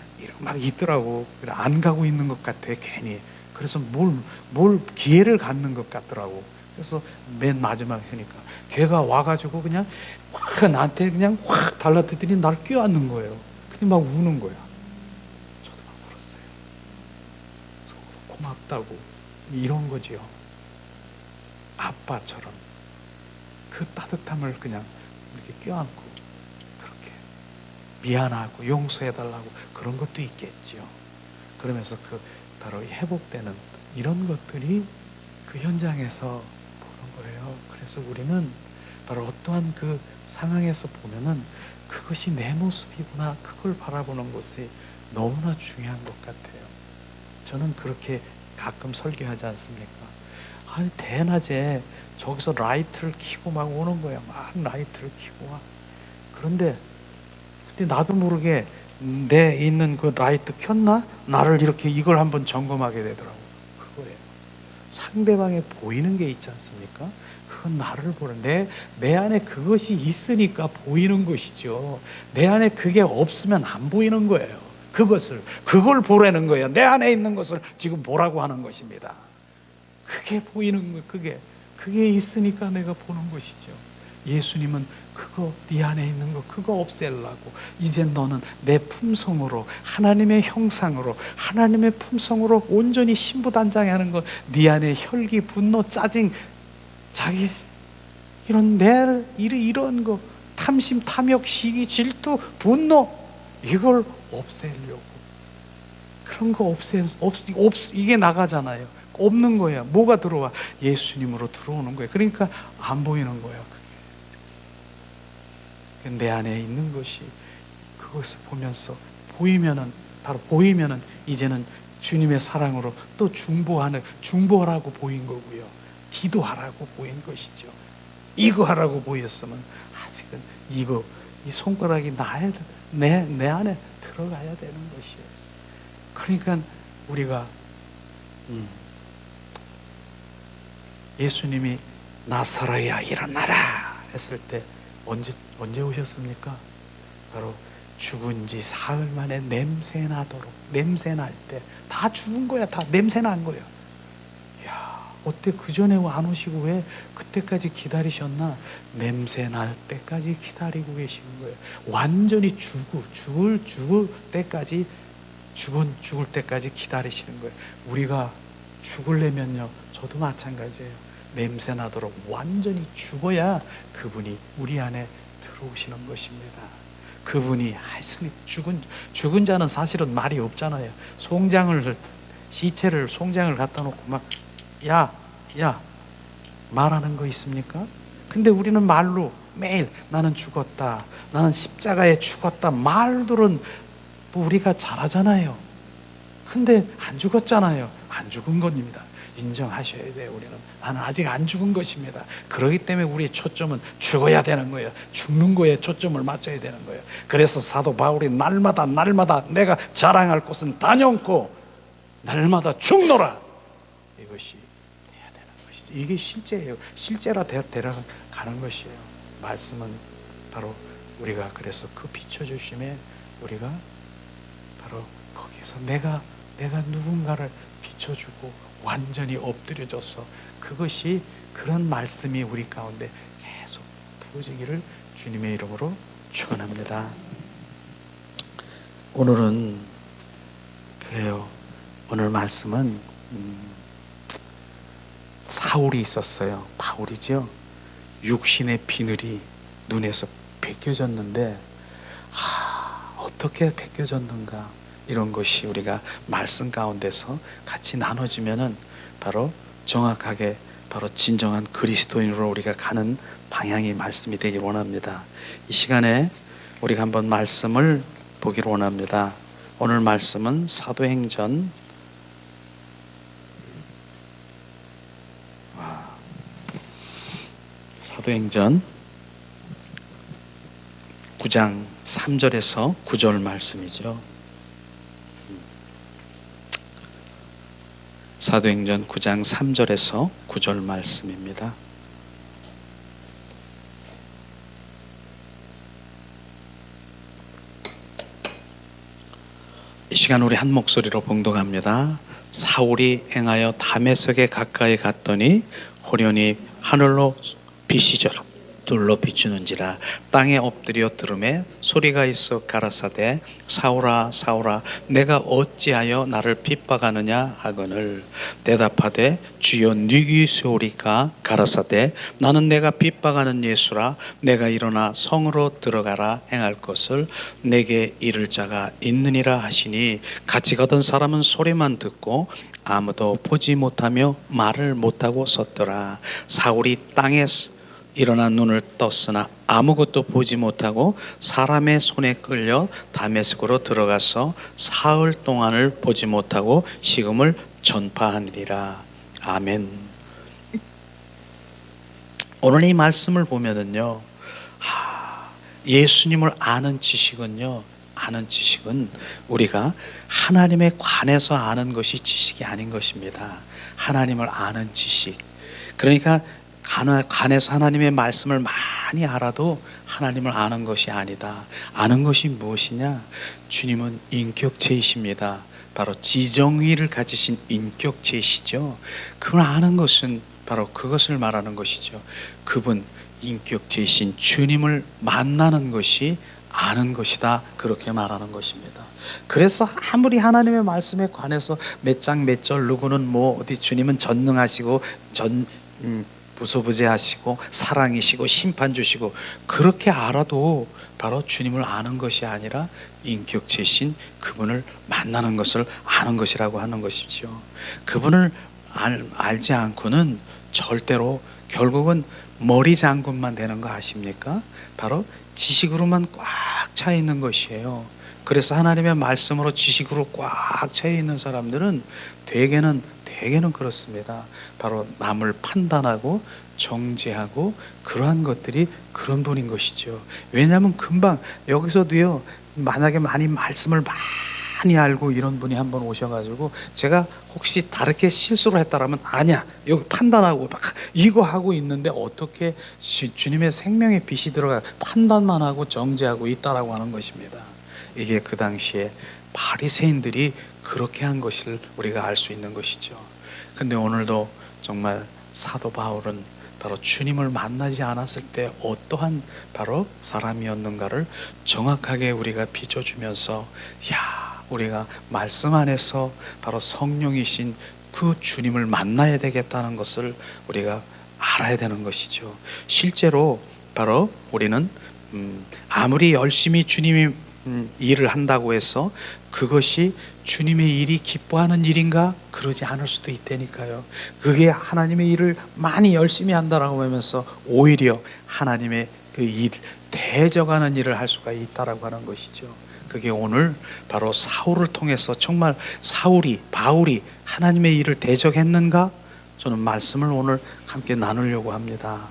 막 있더라고. 안 가고 있는 것 같아, 괜히. 그래서 뭘 기회를 갖는 것 같더라고. 그래서 맨 마지막에 하니까 걔가 와가지고 그냥 확 나한테 그냥 확 달라뜨더니 날 껴안는 거예요. 근데 막 우는 거야. 저도 막 울었어요. 속으로 고맙다고. 이런 거지요. 아빠처럼 그 따뜻함을 그냥 이렇게 껴안고 그렇게 미안하고 용서해달라고 그런 것도 있겠지요. 그러면서 그 바로 회복되는 이런 것들이 그 현장에서 보는 거예요. 그래서 우리는 바로 어떠한 그 상황에서 보면은 그것이 내 모습이구나, 그걸 바라보는 것이 너무나 중요한 것 같아요. 저는 그렇게 가끔 설교하지 않습니까? 아니 대낮에 저기서 라이트를 켜고 막 오는 거야. 막 라이트를 켜고 와. 그런데 나도 모르게 내 있는 그 라이트 켰나? 나를 이렇게 이걸 한번 점검하게 되더라고. 그거예요. 상대방에 보이는 게 있지 않습니까? 그건 나를 보는, 내 안에 그것이 있으니까 보이는 것이죠. 내 안에 그게 없으면 안 보이는 거예요. 그걸 보라는 거예요. 내 안에 있는 것을 지금 보라고 하는 것입니다. 그게 보이는 거, 그게 있으니까 내가 보는 것이죠. 예수님은 그거 네 안에 있는 거 그거 없애려고 이제 너는 내 품성으로 하나님의 형상으로 하나님의 품성으로 온전히 신부단장하는 거, 네 안에 혈기, 분노, 짜증, 자기 이런 이런 거 탐심, 탐욕, 시기, 질투, 분노 이걸 없애려고 그런 거 이게 나가잖아요. 없는 거야. 뭐가 들어와? 예수님으로 들어오는 거예요. 그러니까 안 보이는 거예요. 그게 내 안에 있는 것이 그것을 보면서 바로 보이면은 이제는 주님의 사랑으로 또 중보하라고 보인 거고요. 기도하라고 보인 것이죠. 이거 하라고 보였으면 아직은 이 손가락이 내 안에 들어가야 되는 것이에요. 그러니까 우리가 예수님이 나사로야 일어나라 했을 때 언제 오셨습니까? 바로 죽은 지 사흘 만에 냄새 날 때 다 죽은 거야. 다 냄새 난 거야. 야, 어때 그 전에 안 오시고 왜 그때까지 기다리셨나? 냄새 날 때까지 기다리고 계신 거예요. 완전히 죽을 때까지 죽을 때까지 기다리시는 거예요. 우리가 죽으려면요, 저도 마찬가지예요. 냄새 나도록 완전히 죽어야 그분이 우리 안에 들어오시는 것입니다. 그분이 하여튼 죽은 자는 사실은 말이 없잖아요. 시체를 송장을 갖다 놓고 막 야 말하는 거 있습니까? 근데 우리는 말로 매일 나는 죽었다, 나는 십자가에 죽었다 말들은 뭐 우리가 잘하잖아요. 근데 안 죽었잖아요. 안 죽은 겁니다. 인정하셔야 돼요. 우리는 나는 아직 안 죽은 것입니다. 그렇기 때문에 우리의 초점은 죽어야 되는 거예요. 죽는 거에 초점을 맞춰야 되는 거예요. 그래서 사도 바울이 날마다 내가 자랑할 곳은 단연코 날마다 죽노라, 이것이 돼야 되는 것이죠. 이게 실제예요. 실제로 데려가는 것이에요. 말씀은 바로 우리가 그래서 그 비춰주심에 우리가 바로 거기서 내가 누군가를 비춰주고 완전히 엎드려져서 그것이 그런 말씀이 우리 가운데 계속 부어지기를 주님의 이름으로 축원합니다. 오늘은 그래요. 오늘 말씀은 사울이 있었어요. 바울이죠. 육신의 비늘이 눈에서 벗겨졌는데 어떻게 벗겨졌는가, 이런 것이 우리가 말씀 가운데서 같이 나눠지면은 바로 정확하게 바로 진정한 그리스도인으로 우리가 가는 방향이 말씀이 되길 원합니다. 이 시간에 우리가 한번 말씀을 보기를 원합니다. 오늘 말씀은 사도행전 9장 3절에서 9절 말씀이죠. 사도행전 9장 3절에서 9절 말씀입니다. 이 시간 우리 한 목소리로 봉독합니다. 사울이 행하여 다메섹에 가까이 갔더니 호련히 하늘로 빛이 둘러 비추는지라 땅에 엎드려 들음에 소리가 있어 가라사대 사울아 사울아 내가 어찌하여 나를 핍박하느냐 하거늘 대답하되 주여 누구시오리까 가라사대 나는 내가 핍박하는 예수라 내가 일어나 성으로 들어가라 행할 것을 내게 이를 자가 있느니라 하시니 같이 가던 사람은 소리만 듣고 아무도 보지 못하며 말을 못하고 섰더라. 사울이 땅에 일어나 눈을 떴으나 아무것도 보지 못하고 사람의 손에 끌려 다메섹으로 들어가서 사흘 동안을 보지 못하고 식음을 전파하니라. 아멘. 오늘 이 말씀을 보면은요, 예수님을 아는 지식은 우리가 하나님에 관해서 아는 것이 지식이 아닌 것입니다. 하나님을 아는 지식. 그러니까 관해서 하나님의 말씀을 많이 알아도 하나님을 아는 것이 아니다. 아는 것이 무엇이냐? 주님은 인격체이십니다. 바로 지정의를 가지신 인격체이시죠. 그걸 아는 것은 바로 그것을 말하는 것이죠. 그분 인격체이신 주님을 만나는 것이 아는 것이다. 그렇게 말하는 것입니다. 그래서 아무리 하나님의 말씀에 관해서 몇 장 몇 절 누구는 뭐 어디 주님은 전능하시고 무소부재하시고 사랑이시고 심판 주시고 그렇게 알아도 바로 주님을 아는 것이 아니라 인격체신 그분을 만나는 것을 아는 것이라고 하는 것이죠. 그분을 알지 않고는 절대로 결국은 머리 장군만 되는 거 아십니까? 바로 지식으로만 꽉 차 있는 것이에요. 그래서 하나님의 말씀으로 지식으로 꽉 차 있는 사람들은 대개는 그렇습니다. 바로 남을 판단하고 정죄하고 그러한 것들이 그런 분인 것이죠. 왜냐하면 금방 여기서도요, 만약에 많이 말씀을 많이 알고 이런 분이 한번 오셔가지고 제가 혹시 다르게 실수를 했다라면 아니야 여기 판단하고 막 이거 하고 있는데 어떻게 주님의 생명의 빛이 들어가 판단만 하고 정죄하고 있다라고 하는 것입니다. 이게 그 당시에 바리새인들이 그렇게 한 것을 우리가 알 수 있는 것이죠. 근데 오늘도 정말 사도 바울은 바로 주님을 만나지 않았을 때 어떠한 바로 사람이었는가를 정확하게 우리가 비춰주면서 우리가 말씀 안에서 바로 성령이신 그 주님을 만나야 되겠다는 것을 우리가 알아야 되는 것이죠. 실제로 바로 우리는 아무리 열심히 주님이 일을 한다고 해서 그것이 주님의 일이 기뻐하는 일인가? 그러지 않을 수도 있다니까요. 그게 하나님의 일을 많이 열심히 한다라고 하면서 오히려 하나님의 그 일, 대적하는 일을 할 수가 있다라고 하는 것이죠. 그게 오늘 바로 사울을 통해서 정말 바울이 하나님의 일을 대적했는가? 저는 말씀을 오늘 함께 나누려고 합니다.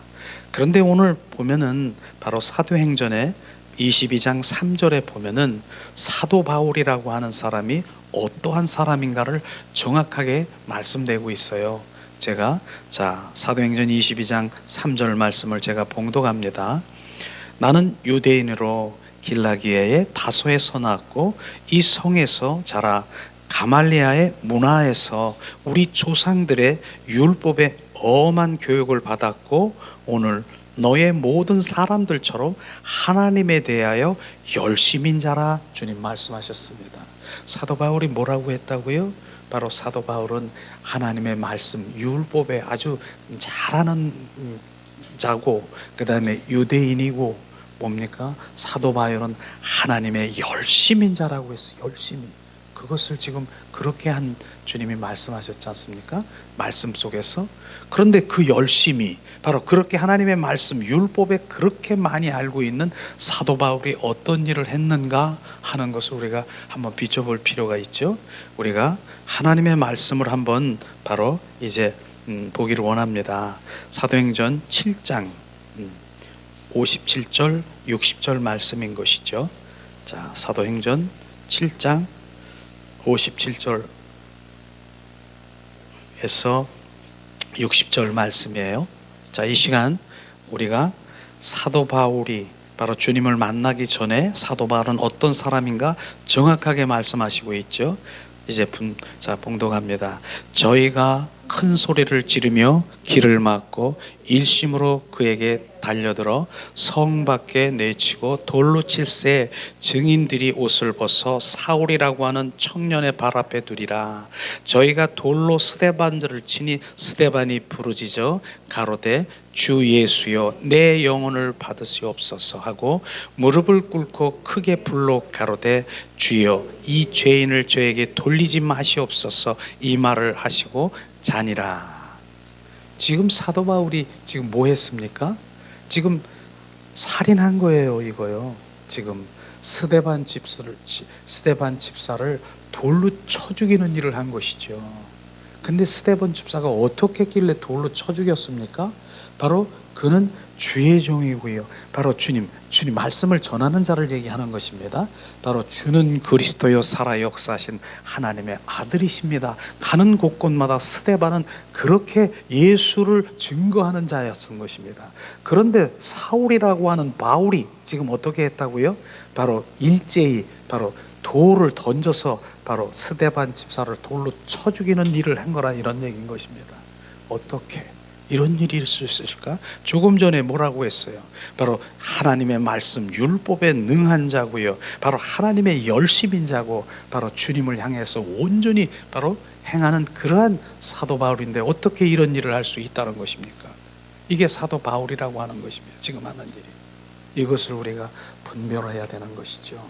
그런데 오늘 보면은 바로 사도행전에 22장 3절에 보면은 사도 바울이라고 하는 사람이 어떠한 사람인가를 정확하게 말씀되고 있어요. 제가 사도행전 22장 3절 말씀을 제가 봉독합니다. 나는 유대인으로 길라기아의 다소에서 낳았고 이 성에서 자라 가말리아의 문화에서 우리 조상들의 율법의 엄한 교육을 받았고 오늘 너의 모든 사람들처럼 하나님에 대하여 열심인 자라 주님 말씀하셨습니다. 사도 바울이 뭐라고 했다고요? 바로 사도 바울은 하나님의 말씀 율법에 아주 잘하는 자고 그 다음에 유대인이고 뭡니까? 사도 바울은 하나님의 열심인 자라고 했어요. 열심히. 그것을 지금 그렇게 한 주님이 말씀하셨지 않습니까? 말씀 속에서. 그런데 그 열심이 바로 그렇게 하나님의 말씀 율법에 그렇게 많이 알고 있는 사도 바울이 어떤 일을 했는가 하는 것을 우리가 한번 비춰볼 필요가 있죠. 우리가 하나님의 말씀을 한번 바로 이제 보기를 원합니다. 사도행전 7장 57절, 60절 말씀인 것이죠. 자, 사도행전 7장 57절에서 60절 말씀이에요. 자, 이 시간 우리가 사도 바울이 바로 주님을 만나기 전에 사도 바울은 어떤 사람인가 정확하게 말씀하시고 있죠. 이제 봉독합니다. 저희가 큰 소리를 지르며 길을 막고 일심으로 그에게 달려들어 성 밖에 내치고 돌로 칠새 증인들이 옷을 벗어 사울이라고 하는 청년의 발 앞에 두리라. 저희가 돌로 스데반들을 치니 스데반이 부르짖어 가로되 주 예수여 내 영혼을 받으시옵소서 하고 무릎을 꿇고 크게 불러 가로되 주여 이 죄인을 저에게 돌리지 마시옵소서 이 말을 하시고 자니라. 지금 사도 바울이 지금 뭐 했습니까? 지금 살인한 거예요. 이거요. 지금 스데반 집사를 돌로 쳐 죽이는 일을 한 것이죠. 근데 스데반 집사가 어떻게 했길래 돌로 쳐 죽였습니까? 바로 그는 주의 종이고요. 바로 주님 말씀을 전하는 자를 얘기하는 것입니다. 바로 주는 그리스도요 살아 역사하신 하나님의 아들이십니다. 가는 곳곳마다 스데반은 그렇게 예수를 증거하는 자였던 것입니다. 그런데 사울이라고 하는 바울이 지금 어떻게 했다고요? 바로 일제히 바로 돌을 던져서 바로 스데반 집사를 돌로 쳐 죽이는 일을 한 거라 이런 얘기인 것입니다. 어떻게 이런 일이 있을 수 있을까? 조금 전에 뭐라고 했어요? 바로 하나님의 말씀 율법에 능한 자고요, 바로 하나님의 열심인 자고, 바로 주님을 향해서 온전히 바로 행하는 그러한 사도 바울인데 어떻게 이런 일을 할 수 있다는 것입니까? 이게 사도 바울이라고 하는 것입니다. 지금 하는 일이. 이것을 우리가 분별해야 되는 것이죠.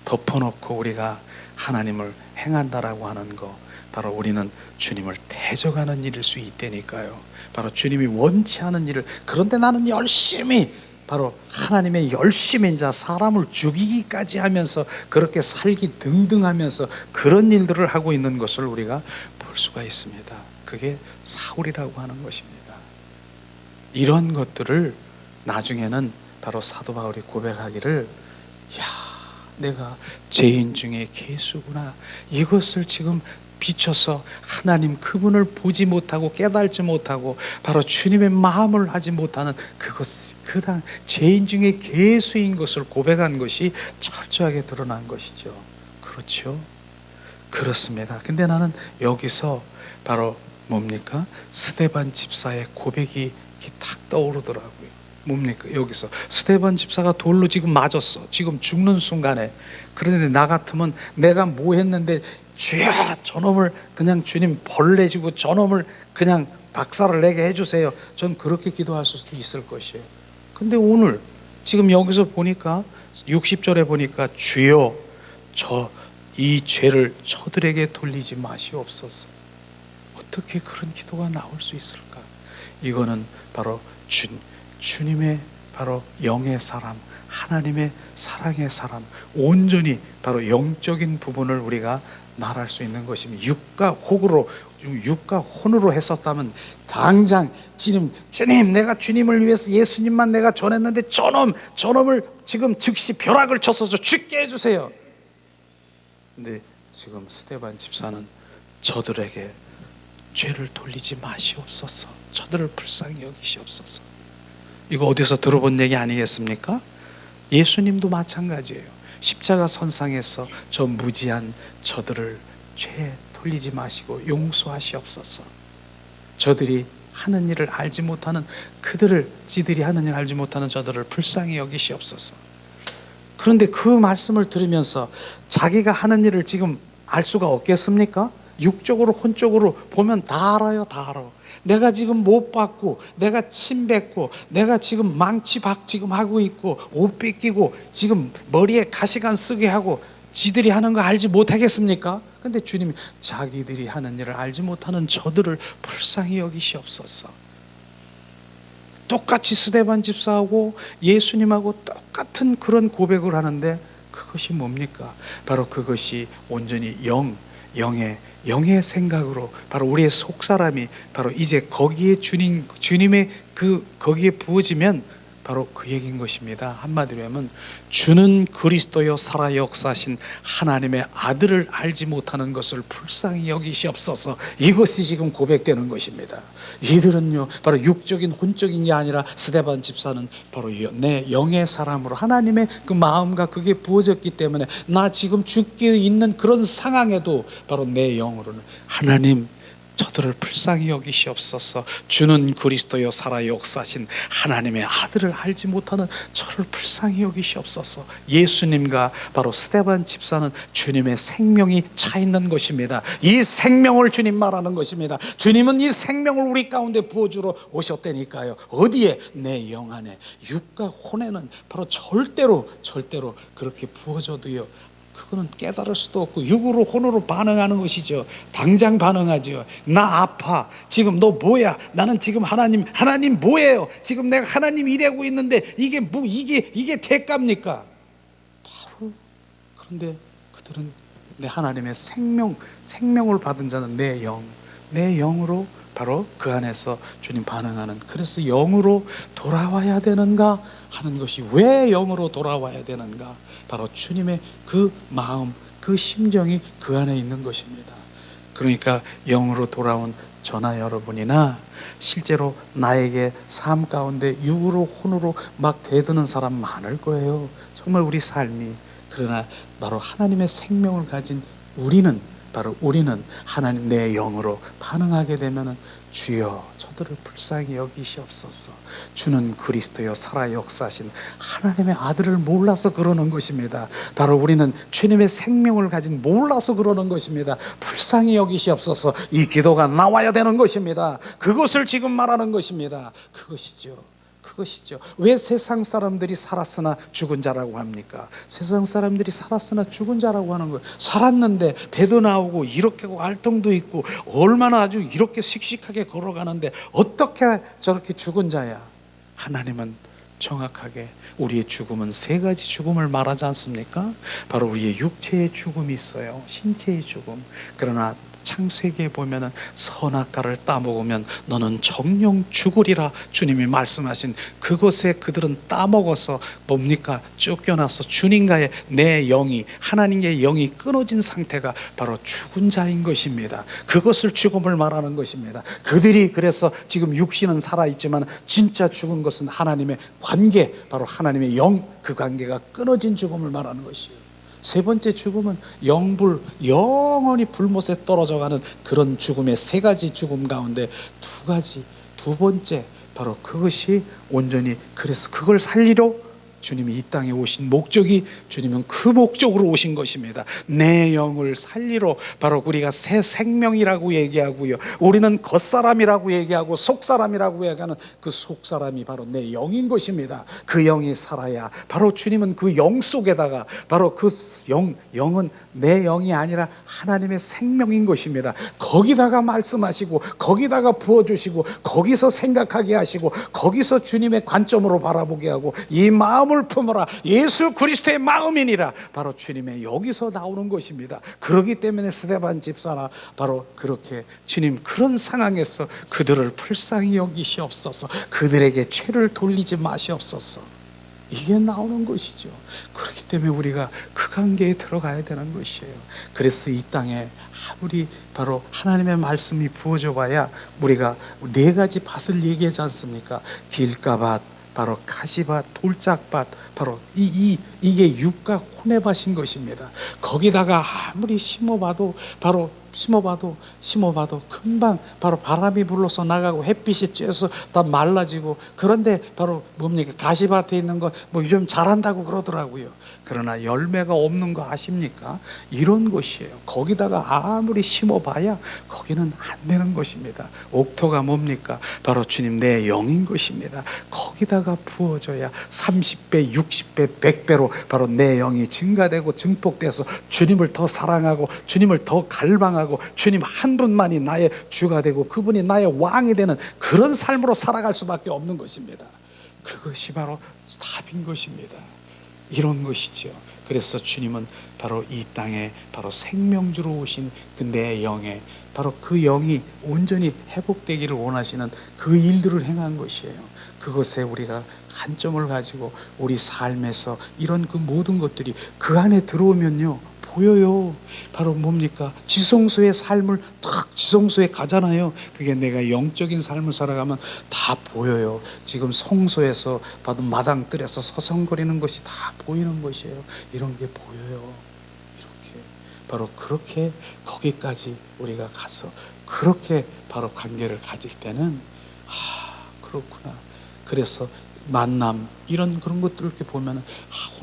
덮어놓고 우리가 하나님을 행한다라고 하는 거, 바로 우리는 주님을 대적하는 일일 수 있다니까요. 바로 주님이 원치 않은 일을, 그런데 나는 열심히 바로 하나님의 열심인 자, 사람을 죽이기까지 하면서 그렇게 살기 등등하면서 그런 일들을 하고 있는 것을 우리가 볼 수가 있습니다. 그게 사울이라고 하는 것입니다. 이런 것들을 나중에는 바로 사도 바울이 고백하기를, 야, 내가 죄인 중에 괴수구나, 이것을 지금 비춰서 하나님 그분을 보지 못하고 깨달지 못하고 바로 주님의 마음을 하지 못하는 그당 죄인 중에 괴수인 것을 고백한 것이 철저하게 드러난 것이죠. 그렇죠? 그렇습니다. 근데 나는 여기서 바로 뭡니까? 스데반 집사의 고백이 딱 떠오르더라고요. 뭡니까? 여기서 스데반 집사가 돌로 지금 맞았어. 지금 죽는 순간에. 그런데 나 같으면 내가 뭐 했는데, 주여 저놈을 그냥 주님 벌내주고 저놈을 그냥 박살을 내게 해주세요. 전 그렇게 기도할 수도 있을 것이에요. 근데 오늘 지금 여기서 보니까 60절에 보니까 주여 저 이 죄를 저들에게 돌리지 마시옵소서. 어떻게 그런 기도가 나올 수 있을까? 이거는 바로 주님의 바로 영의 사람, 하나님의 사랑의 사람, 온전히 바로 영적인 부분을 우리가 말할 수 있는 것입니다. 육과 혼으로 했었다면 당장 주님 내가 주님을 위해서 예수님만 내가 전했는데 저놈을 지금 즉시 벼락을 쳐서 죽게 해주세요. 근데 지금 스데반 집사는 저들에게 죄를 돌리지 마시옵소서, 저들을 불쌍히 여기시옵소서. 이거 어디서 들어본 얘기 아니겠습니까? 예수님도 마찬가지예요. 십자가 선상에서 저 무지한 저들을 죄 돌리지 마시고 용서하시옵소서. 저들이 하는 일을 알지 못하는 지들이 하는 일을 알지 못하는 저들을 불쌍히 여기시옵소서. 그런데 그 말씀을 들으면서 자기가 하는 일을 지금 알 수가 없겠습니까? 육적으로 혼적으로 보면 다 알아요. 다 알아. 내가 지금 못 받고, 내가 침 뱉고, 내가 지금 망치박 지금 하고 있고, 옷 뺏기고, 지금 머리에 가시관 쓰게 하고, 지들이 하는 거 알지 못하겠습니까? 근데 주님이 자기들이 하는 일을 알지 못하는 저들을 불쌍히 여기시옵소서. 똑같이 스데반 집사하고 예수님하고 똑같은 그런 고백을 하는데 그것이 뭡니까? 바로 그것이 온전히 영의 생각으로, 바로 우리의 속사람이 바로 이제 거기에 주님의 거기에 부어지면 바로 그 얘기인 것입니다. 한마디로 하면 주는 그리스도여 살아 역사하신 하나님의 아들을 알지 못하는 것을 불쌍히 여기시옵소서. 이것이 지금 고백되는 것입니다. 이들은요 바로 육적인 혼적인 게 아니라 스데반 집사는 바로 내 영의 사람으로 하나님의 그 마음과 그게 부어졌기 때문에 나 지금 죽게 있는 그런 상황에도 바로 내 영으로는 하나님 저들을 불쌍히 여기시옵소서. 주는 그리스도여 살아 역사하신 하나님의 아들을 알지 못하는 저를 불쌍히 여기시옵소서. 예수님과 바로 스데반 집사는 주님의 생명이 차 있는 것입니다. 이 생명을 주님 말하는 것입니다. 주님은 이 생명을 우리 가운데 부어주러 오셨다니까요. 어디에? 내 영 안에. 육과 혼에는 바로 절대로 그렇게 부어줘도요 그거는 깨달을 수도 없고 육으로 혼으로 반응하는 것이죠. 당장 반응하죠. 나 아파. 지금 너 뭐야? 나는 지금 하나님 뭐예요? 지금 내가 하나님 일하고 있는데 이게 대가입니까? 바로 그런데 그들은 내 하나님의 생명을 받은 자는 내 영으로 바로 그 안에서 주님 반응하는. 그래서 영으로 돌아와야 되는가 하는 것이, 왜 영으로 돌아와야 되는가? 바로 주님의 그 마음, 그 심정이 그 안에 있는 것입니다. 그러니까 영으로 돌아온 저나 여러분이나 실제로 나에게 삶 가운데 육으로 혼으로 막 대드는 사람 많을 거예요. 정말 우리 삶이. 그러나 바로 하나님의 생명을 가진 우리는 하나님 내 영으로 반응하게 되면은 주여 저들을 불쌍히 여기시옵소서. 주는 그리스도여 살아 역사하신 하나님의 아들을 몰라서 그러는 것입니다. 바로 우리는 주님의 생명을 가진 몰라서 그러는 것입니다. 불쌍히 여기시옵소서. 이 기도가 나와야 되는 것입니다. 그것을 지금 말하는 것입니다. 그것이죠. 왜 세상 사람들이 살았으나 죽은 자라고 합니까? 세상 사람들이 살았으나 죽은 자라고 하는 거예요. 살았는데 배도 나오고 이렇게 알통도 있고 얼마나 아주 이렇게 씩씩하게 걸어가는데 어떻게 저렇게 죽은 자야? 하나님은 정확하게 우리의 죽음은 세 가지 죽음을 말하지 않습니까? 바로 우리의 육체의 죽음이 있어요. 신체의 죽음. 그러나 창세기에 보면은 선악과를 따먹으면 너는 정령 죽으리라 주님이 말씀하신 그것에 그들은 따먹어서 뭡니까? 쫓겨나서 주님과의 내 영이, 하나님의 영이 끊어진 상태가 바로 죽은 자인 것입니다. 그것을 죽음을 말하는 것입니다. 그들이 그래서 지금 육신은 살아있지만 진짜 죽은 것은 하나님의 관계, 바로 하나님의 영, 그 관계가 끊어진 죽음을 말하는 것이에요. 세 번째 죽음은 영원히 불못에 떨어져가는 그런 죽음의 세 가지 죽음 가운데 두 번째 바로 그것이 온전히, 그래서 그걸 살리러 주님이 이 땅에 오신 목적이, 주님은 그 목적으로 오신 것입니다. 내 영을 살리러, 바로 우리가 새 생명이라고 얘기하고요, 우리는 겉사람이라고 얘기하고 속사람이라고 얘기하는 그 속사람이 바로 내 영인 것입니다. 그 영이 살아야, 바로 주님은 그 영 속에다가, 바로 그 영은 내 영이 아니라 하나님의 생명인 것입니다. 거기다가 말씀하시고, 거기다가 부어주시고, 거기서 생각하게 하시고, 거기서 주님의 관점으로 바라보게 하고, 이 마음을 품어라, 예수 그리스도의 마음이니라, 바로 주님의 여기서 나오는 것입니다. 그렇기 때문에 스데반 집사나 바로 그렇게 주님 그런 상황에서 그들을 불쌍히 여기시옵소서, 그들에게 죄를 돌리지 마시옵소서, 이게 나오는 것이죠. 그렇기 때문에 우리가 그 관계에 들어가야 되는 것이에요. 그래서 이 땅에 아무리 바로 하나님의 말씀이 부어져 봐야, 우리가 네 가지 밭을 얘기하지 않습니까? 길가밭, 바로 가시밭, 돌짝밭, 바로 이게 육과 혼의 밭인 것입니다. 거기다가 아무리 심어봐도 금방 바로 바람이 불러서 나가고 햇빛이 쬐서 다 말라지고, 그런데 바로 뭡니까? 가시밭에 있는 거 뭐 요즘 잘한다고 그러더라고요. 그러나 열매가 없는 거 아십니까? 이런 것이에요. 거기다가 아무리 심어봐야 거기는 안 되는 것입니다. 옥토가 뭡니까? 바로 주님 내 영인 것입니다. 거기다가 부어져야 30배, 60배, 100배로 바로 내 영이 증가되고 증폭돼서 주님을 더 사랑하고 주님을 더 갈망하고 주님 한 분만이 나의 주가 되고 그분이 나의 왕이 되는 그런 삶으로 살아갈 수밖에 없는 것입니다. 그것이 바로 답인 것입니다. 이런 것이죠. 그래서 주님은 바로 이 땅에 바로 생명주로 오신 그 내 영에, 바로 그 영이 온전히 회복되기를 원하시는 그 일들을 행한 것이에요. 그 그것에 우리가 관점을 가지고 우리 삶에서 이런 그 모든 것들이 그 안에 들어오면요 보여요. 바로 뭡니까? 지성소의 삶을 딱 지성소에 가잖아요. 그게 내가 영적인 삶을 살아가면 다 보여요. 지금 성소에서 받은 마당뜰에서 서성거리는 것이 다 보이는 것이에요. 이런 게 보여요. 이렇게 바로 그렇게 거기까지 우리가 가서 그렇게 바로 관계를 가질 때는 그렇구나. 그래서 만남 이런 그런 것들을 이렇게 보면은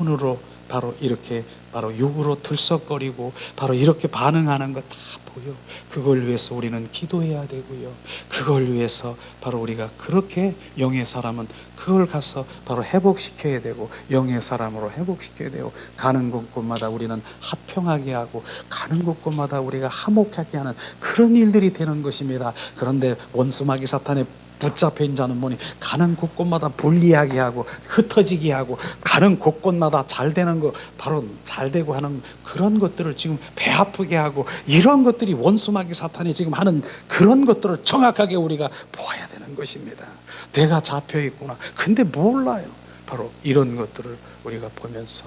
오늘로 바로 이렇게 바로 육으로 들썩거리고 바로 이렇게 반응하는 거 다 보여. 그걸 위해서 우리는 기도해야 되고요. 그걸 위해서 바로 우리가 그렇게 영의 사람은 그걸 가서 바로 회복시켜야 되고 영의 사람으로 회복시켜야 되고 가는 곳곳마다 우리는 화평하게 하고 가는 곳곳마다 우리가 화목하게 하는 그런 일들이 되는 것입니다. 그런데 원수마귀 사탄의 붙잡혀 있는 자는 뭐니 가는 곳곳마다 불리하게 하고 흩어지게 하고 가는 곳곳마다 잘 되는 거 바로 잘 되고 하는 그런 것들을 지금 배 아프게 하고 이런 것들이 원수마귀 사탄이 지금 하는 그런 것들을 정확하게 우리가 보아야 되는 것입니다. 내가 잡혀 있구나. 근데 몰라요. 바로 이런 것들을 우리가 보면서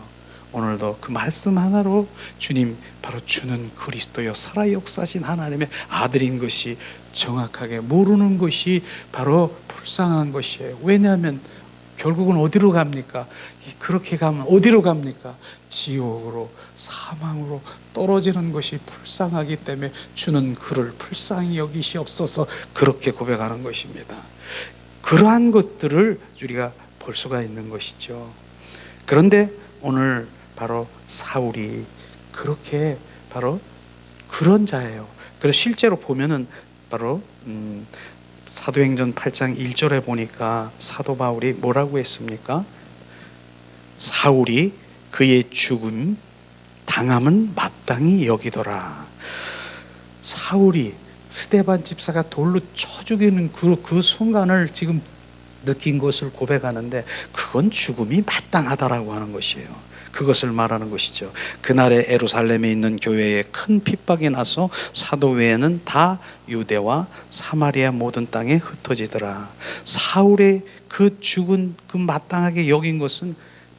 오늘도 그 말씀 하나로 주님 바로 주는 그리스도여 살아 역사신 하나님의 아들인 것이 정확하게 모르는 것이 바로 불쌍한 것이에요. 왜냐하면 결국은 어디로 갑니까? 그렇게 가면 어디로 갑니까? 지옥으로 사망으로 떨어지는 것이 불쌍하기 때문에 주는 그를 불쌍히 여기시옵소서 그렇게 고백하는 것입니다. 그러한 것들을 우리가 볼 수가 있는 것이죠. 그런데 오늘 바로 사울이 그렇게 바로 그런 자예요. 그래서 실제로 보면은 바로 사도행전 8장 1절에 보니까 사도 바울이 뭐라고 했습니까? 사울이 그의 죽음 당함은 마땅히 여기더라. 사울이 스데반 집사가 돌로 쳐 죽이는 그 순간을 지금 느낀 것을 고백하는데 그건 죽음이 마땅하다라고 하는 것이에요. 그것을 말하는 것이죠. 그날에 예루살렘에 있는 교회에 큰 핍박이 나서 사도 외에는 다 유대와 사마리아 모든 땅에 흩어지더라. 사울의 그 죽은 그 마땅하게 여긴 것은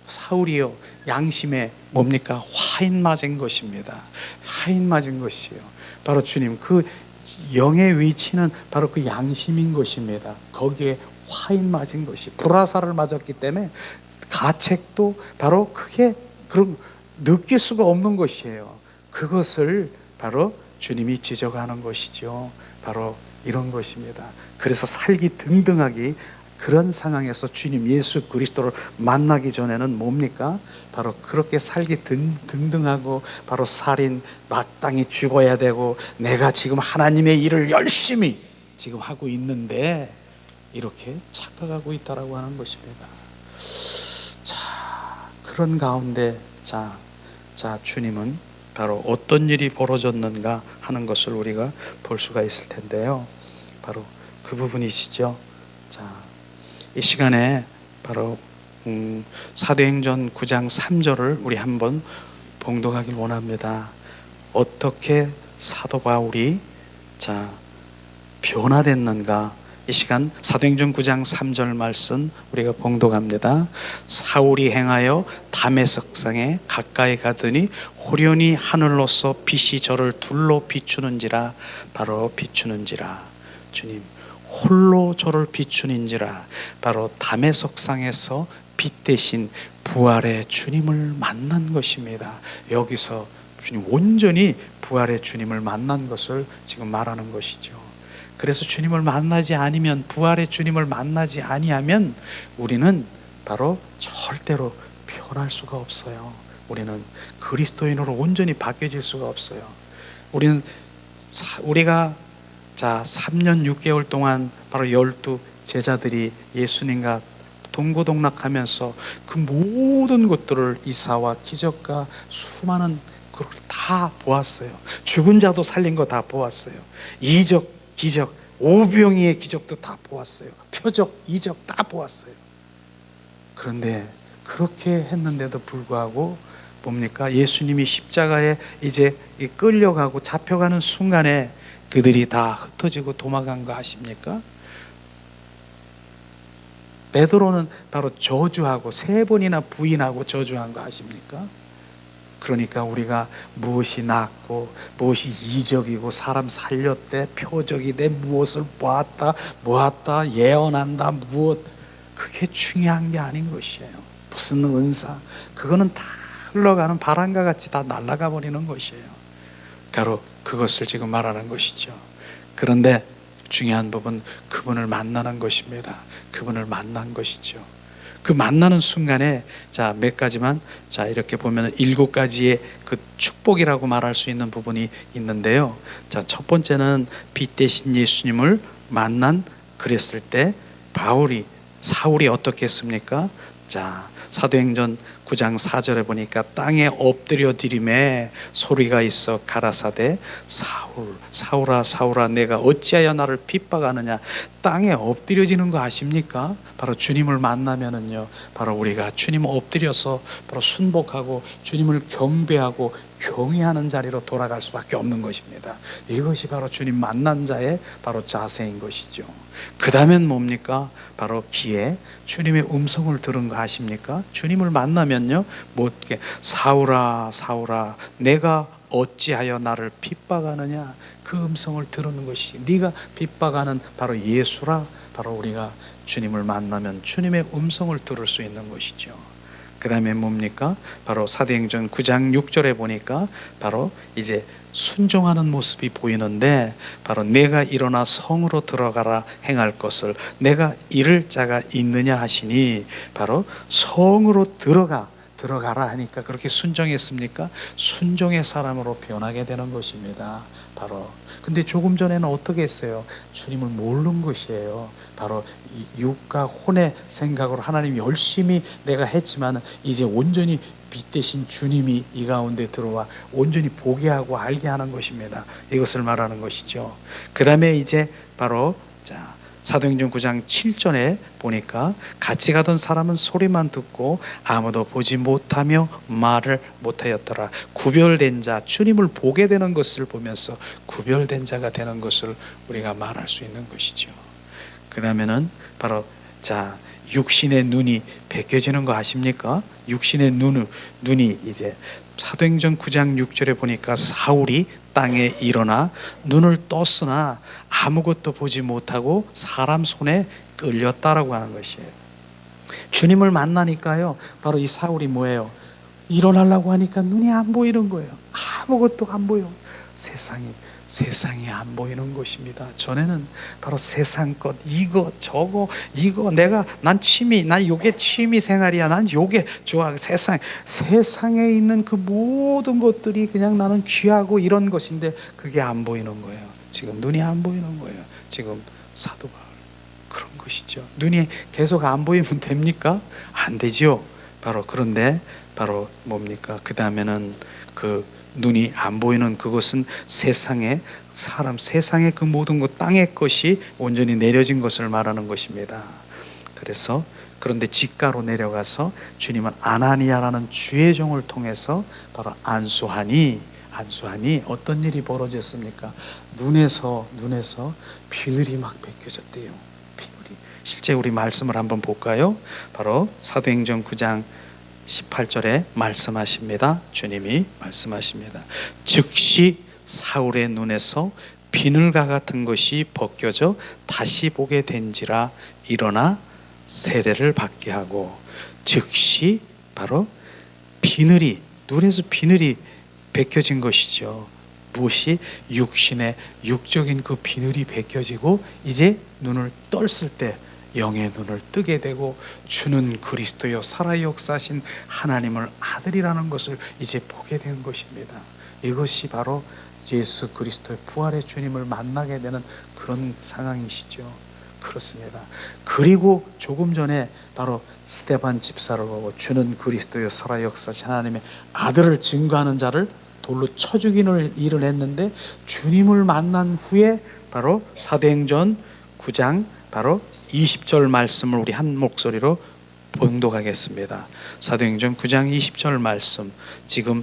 사울이요 양심에 뭡니까? 화인 맞은 것입니다. 화인 맞은 것이에요. 바로 주님 그 영의 위치는 바로 그 양심인 것입니다. 거기에 화인 맞은 것이 불화살을 맞았기 때문에 가책도 바로 크게 그런 느낄 수가 없는 것이에요. 그것을 바로 주님이 지적하는 것이죠. 바로 이런 것입니다. 그래서 살기 등등하기 그런 상황에서 주님 예수 그리스도를 만나기 전에는 뭡니까? 바로 그렇게 살기 등등하고 바로 살인 마땅히 죽어야 되고 내가 지금 하나님의 일을 열심히 지금 하고 있는데 이렇게 착각하고 있다라고 하는 것입니다. 자, 그런 가운데 자 주님은 바로 어떤 일이 벌어졌는가 하는 것을 우리가 볼 수가 있을 텐데요. 바로 그 부분이시죠. 자, 이 시간에 바로 사도행전 9장 3절을 우리 한번 봉독하길 원합니다. 어떻게 사도 바울이 변화됐는가? 이 시간 사도행전 9장 3절 말씀 우리가 봉독합니다. 사울이 행하여 다메섹성에 가까이 가더니 호련히 하늘로서 빛이 저를 둘러 비추는지라. 바로 비추는지라. 주님 홀로 저를 비추는지라. 바로 다메섹성에서 빛 대신 부활의 주님을 만난 것입니다. 여기서 주님 온전히 부활의 주님을 만난 것을 지금 말하는 것이죠. 그래서 주님을 만나지 않으면 부활의 주님을 만나지 아니하면 우리는 바로 절대로 변할 수가 없어요. 우리는 그리스도인으로 온전히 바뀌어질 수가 없어요. 우리가 3년 6개월 동안 바로 12 제자들이 예수님과 동고동락하면서 그 모든 것들을 이사와 기적과 수많은 그걸 다 보았어요. 죽은 자도 살린 거 다 보았어요. 이적, 기적, 오병이의 기적도 다 보았어요. 표적, 이적 다 보았어요. 그런데 그렇게 했는데도 불구하고 뭡니까? 예수님이 십자가에 이제 끌려가고 잡혀가는 순간에 그들이 다 흩어지고 도망간 거 아십니까? 베드로는 바로 저주하고 3번이나 부인하고 저주한 거 아십니까? 그러니까 우리가 무엇이 낫고 무엇이 이적이고 사람 살렸대 표적이 돼 무엇을 보았다 예언한다 무엇, 그게 중요한 게 아닌 것이에요. 무슨 은사, 그거는 다 흘러가는 바람과 같이 다 날아가 버리는 것이에요. 바로 그것을 지금 말하는 것이죠. 그런데 중요한 부분, 그분을 만나는 것입니다. 그분을 만난 것이죠. 그 만나는 순간에 몇 가지만, 이렇게 보면 7가지의 그 축복이라고 말할 수 있는 부분이 있는데요. 첫 번째는 빛 대신 예수님을 그랬을 때 사울이 어떻게 했습니까? 사도행전 9장 4절에 보니까 땅에 엎드려 디림에 소리가 있어 가라사대 사울아 사울아 내가 어찌하여 나를 핍박하느냐. 땅에 엎드려지는 거 아십니까? 바로 주님을 만나면은요, 바로 우리가 주님 엎드려서 바로 순복하고 주님을 경배하고 경외하는 자리로 돌아갈 수밖에 없는 것입니다. 이것이 바로 주님 만난 자의 바로 자세인 것이죠. 그 다음엔 뭡니까? 바로 귀에 주님의 음성을 들은 거 아십니까? 주님을 만나면요, 사울아 사울아 내가 어찌하여 나를 핍박하느냐. 그 음성을 들은 것이, 네가 핍박하는 바로 예수라. 바로 우리가 주님을 만나면 주님의 음성을 들을 수 있는 것이죠. 그 다음에 뭡니까? 바로 사도행전 9장 6절에 보니까 바로 이제 순종하는 모습이 보이는데, 바로 내가 일어나 성으로 들어가라 행할 것을 내가 이를 자가 있느냐 하시니, 바로 성으로 들어가라 하니까 그렇게 순종했습니까? 순종의 사람으로 변하게 되는 것입니다. 바로 근데 조금 전에는 어떻게 했어요? 주님을 모르는 것이에요. 바로 육과 혼의 생각으로 하나님 열심히 내가 했지만 이제 온전히 빛 대신 주님이 이 가운데 들어와 온전히 보게 하고 알게 하는 것입니다. 이것을 말하는 것이죠. 그 다음에 이제 바로 사도행전 9장 7절에 보니까 같이 가던 사람은 소리만 듣고 아무도 보지 못하며 말을 못하였더라. 구별된 자, 주님을 보게 되는 것을 보면서 구별된 자가 되는 것을 우리가 말할 수 있는 것이죠. 그 다음에는 바로 육신의 눈이 벗겨지는 거 아십니까? 육신의 눈이 이제 사도행전 9장 6절에 보니까 사울이 땅에 일어나 눈을 떴으나 아무것도 보지 못하고 사람 손에 끌렸다라고 하는 것이에요. 주님을 만나니까요, 바로 이 사울이 뭐예요? 일어나려고 하니까 눈이 안 보이는 거예요. 아무것도 안 보여. 세상이 안 보이는 것입니다. 전에는 바로 세상 것, 이거 저거 이거 난 요게 취미 생활이야. 난 요게 좋아. 세상에 있는 그 모든 것들이 그냥 나는 귀하고 이런 것인데 그게 안 보이는 거예요. 지금 눈이 안 보이는 거예요. 지금 사도 바울 그런 것이죠. 눈이 계속 안 보이면 됩니까? 안 되지요. 바로 그런데 바로 뭡니까? 그 다음에는 그 눈이 안 보이는 그것은 세상의 그 모든 것, 땅의 것이 온전히 내려진 것을 말하는 것입니다. 그런데 직가로 내려가서 주님은 아나니아라는 주의 종을 통해서 바로 안수하니 어떤 일이 벌어졌습니까? 눈에서 비늘이 막 벗겨졌대요. 실제 우리 말씀을 한번 볼까요? 바로 사도행전 9장 18절에 말씀하십니다. 주님이 말씀하십니다. 즉시 사울의 눈에서 비늘과 같은 것이 벗겨져 다시 보게 된지라 일어나 세례를 받게 하고, 즉시 바로 눈에서 비늘이 벗겨진 것이죠. 무엇이? 육적인 그 비늘이 벗겨지고 이제 눈을 떴을 때 영의 눈을 뜨게 되고 주는 그리스도여 살아 역사하신 하나님을 아들이라는 것을 이제 보게 된 것입니다. 이것이 바로 예수 그리스도의 부활의 주님을 만나게 되는 그런 상황이시죠. 그렇습니다. 그리고 조금 전에 바로 스데반 집사를 보고 주는 그리스도여 살아 역사하신 하나님의 아들을 증거하는 자를 돌로 쳐 죽이는 일을 했는데, 주님을 만난 후에 바로 사도행전 9장 바로 20절 말씀을 우리 한 목소리로 봉독하겠습니다. 사도행전 9장 20절 말씀. 지금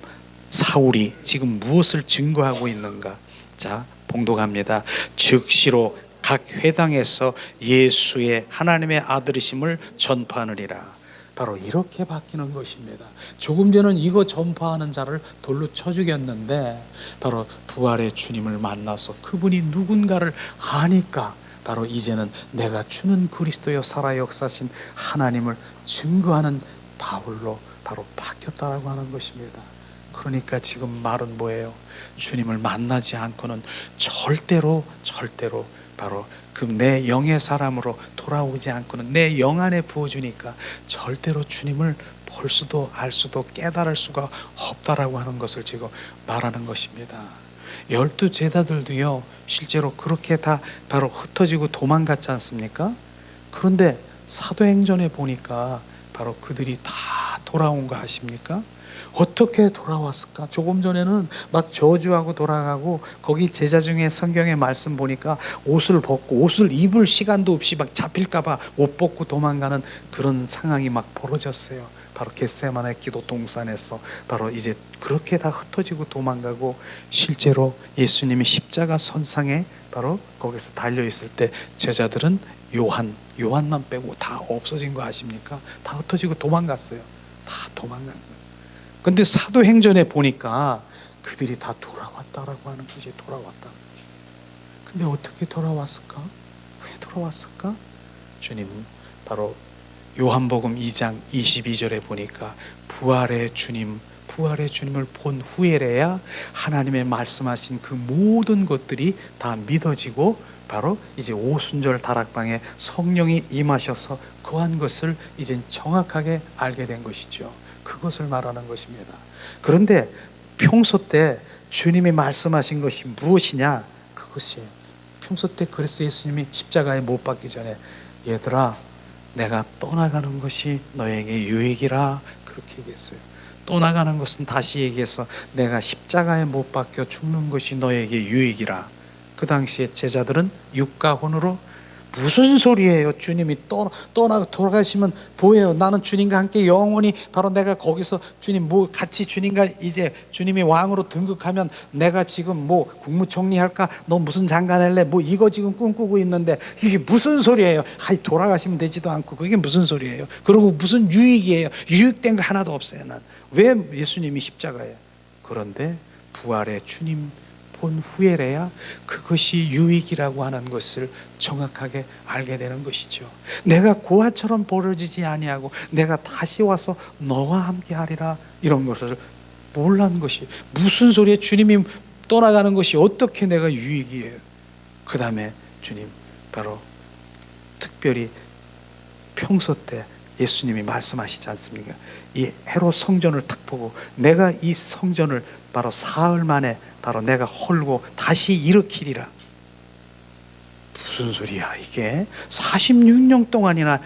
사울이 지금 무엇을 증거하고 있는가? 봉독합니다. 즉시로 각 회당에서 예수의 하나님의 아들이심을 전파하느니라. 바로 이렇게 바뀌는 것입니다. 조금 전은 이거 전파하는 자를 돌로 쳐 죽였는데 바로 부활의 주님을 만나서 그분이 누군가를 아니까 바로 이제는 내가 주는 그리스도여 살아 역사신 하나님을 증거하는 바울로 바로 바뀌었다라고 하는 것입니다. 그러니까 지금 말은 뭐예요? 주님을 만나지 않고는 절대로 바로 그 내 영의 사람으로 돌아오지 않고는 내 영 안에 부어주니까 절대로 주님을 볼 수도 알 수도 깨달을 수가 없다라고 하는 것을 지금 말하는 것입니다. 12 제자들도요 실제로 그렇게 다 바로 흩어지고 도망갔지 않습니까? 그런데 사도행전에 보니까 바로 그들이 다 돌아온 거 아십니까? 어떻게 돌아왔을까? 조금 전에는 막 저주하고 돌아가고, 거기 제자 중에 성경의 말씀 보니까 옷을 벗고 옷을 입을 시간도 없이 막 잡힐까봐 옷 벗고 도망가는 그런 상황이 막 벌어졌어요. 바로 겟세마네 기도 동산에서 바로 이제 그렇게 다 흩어지고 도망가고, 실제로 예수님이 십자가 선상에 바로 거기서 달려있을 때 제자들은 요한만 빼고 다 없어진 거 아십니까? 다 흩어지고 도망갔어요. 다 도망간 거예요. 근데 사도행전에 보니까 그들이 다 돌아왔다라고 하는 것이 돌아왔다. 근데 어떻게 돌아왔을까? 왜 돌아왔을까? 주님 바로 요한복음 2장 22절에 보니까 부활의 주님을 본 후에래야 하나님의 말씀하신 그 모든 것들이 다 믿어지고 바로 이제 오순절 다락방에 성령이 임하셔서 거한 것을 이제 정확하게 알게 된 것이죠. 그것을 말하는 것입니다. 그런데 평소 때 주님이 말씀하신 것이 무엇이냐? 그것이 평소 때 그래서 예수님이 십자가에 못 박기 전에 얘들아 내가 떠나가는 것이 너에게 유익이라 그렇게 얘기했어요. 떠나가는 것은 다시 얘기해서 내가 십자가에 못 박혀 죽는 것이 너에게 유익이라. 그 당시에 제자들은 육가혼으로 무슨 소리예요? 주님이 떠나 돌아가시면 뭐예요? 나는 주님과 함께 영원히 바로 내가 거기서 주님 뭐 같이 주님과 이제 주님이 왕으로 등극하면 내가 지금 뭐 국무총리 할까? 너 무슨 장관 할래? 뭐 이거 지금 꿈꾸고 있는데 이게 무슨 소리예요? 아이 돌아가시면 되지도 않고 그게 무슨 소리예요? 그리고 무슨 유익이에요? 유익된 거 하나도 없어요. 난 왜 예수님이 십자가에? 그런데 부활의 주님 본 후에래야 그것이 유익이라고 하는 것을 정확하게 알게 되는 것이죠. 내가 고아처럼 버려지지 아니하고 내가 다시 와서 너와 함께 하리라, 이런 것을 몰란 것이 무슨 소리에 주님이 떠나가는 것이 어떻게 내가 유익이에요. 그 다음에 주님 바로 특별히 평소 때 예수님이 말씀하시지 않습니까? 이 헤롯 성전을 탁 보고 내가 이 성전을 바로 사흘 만에 바로 내가 헐고 다시 일으키리라. 무슨 소리야 이게? 46년 동안이나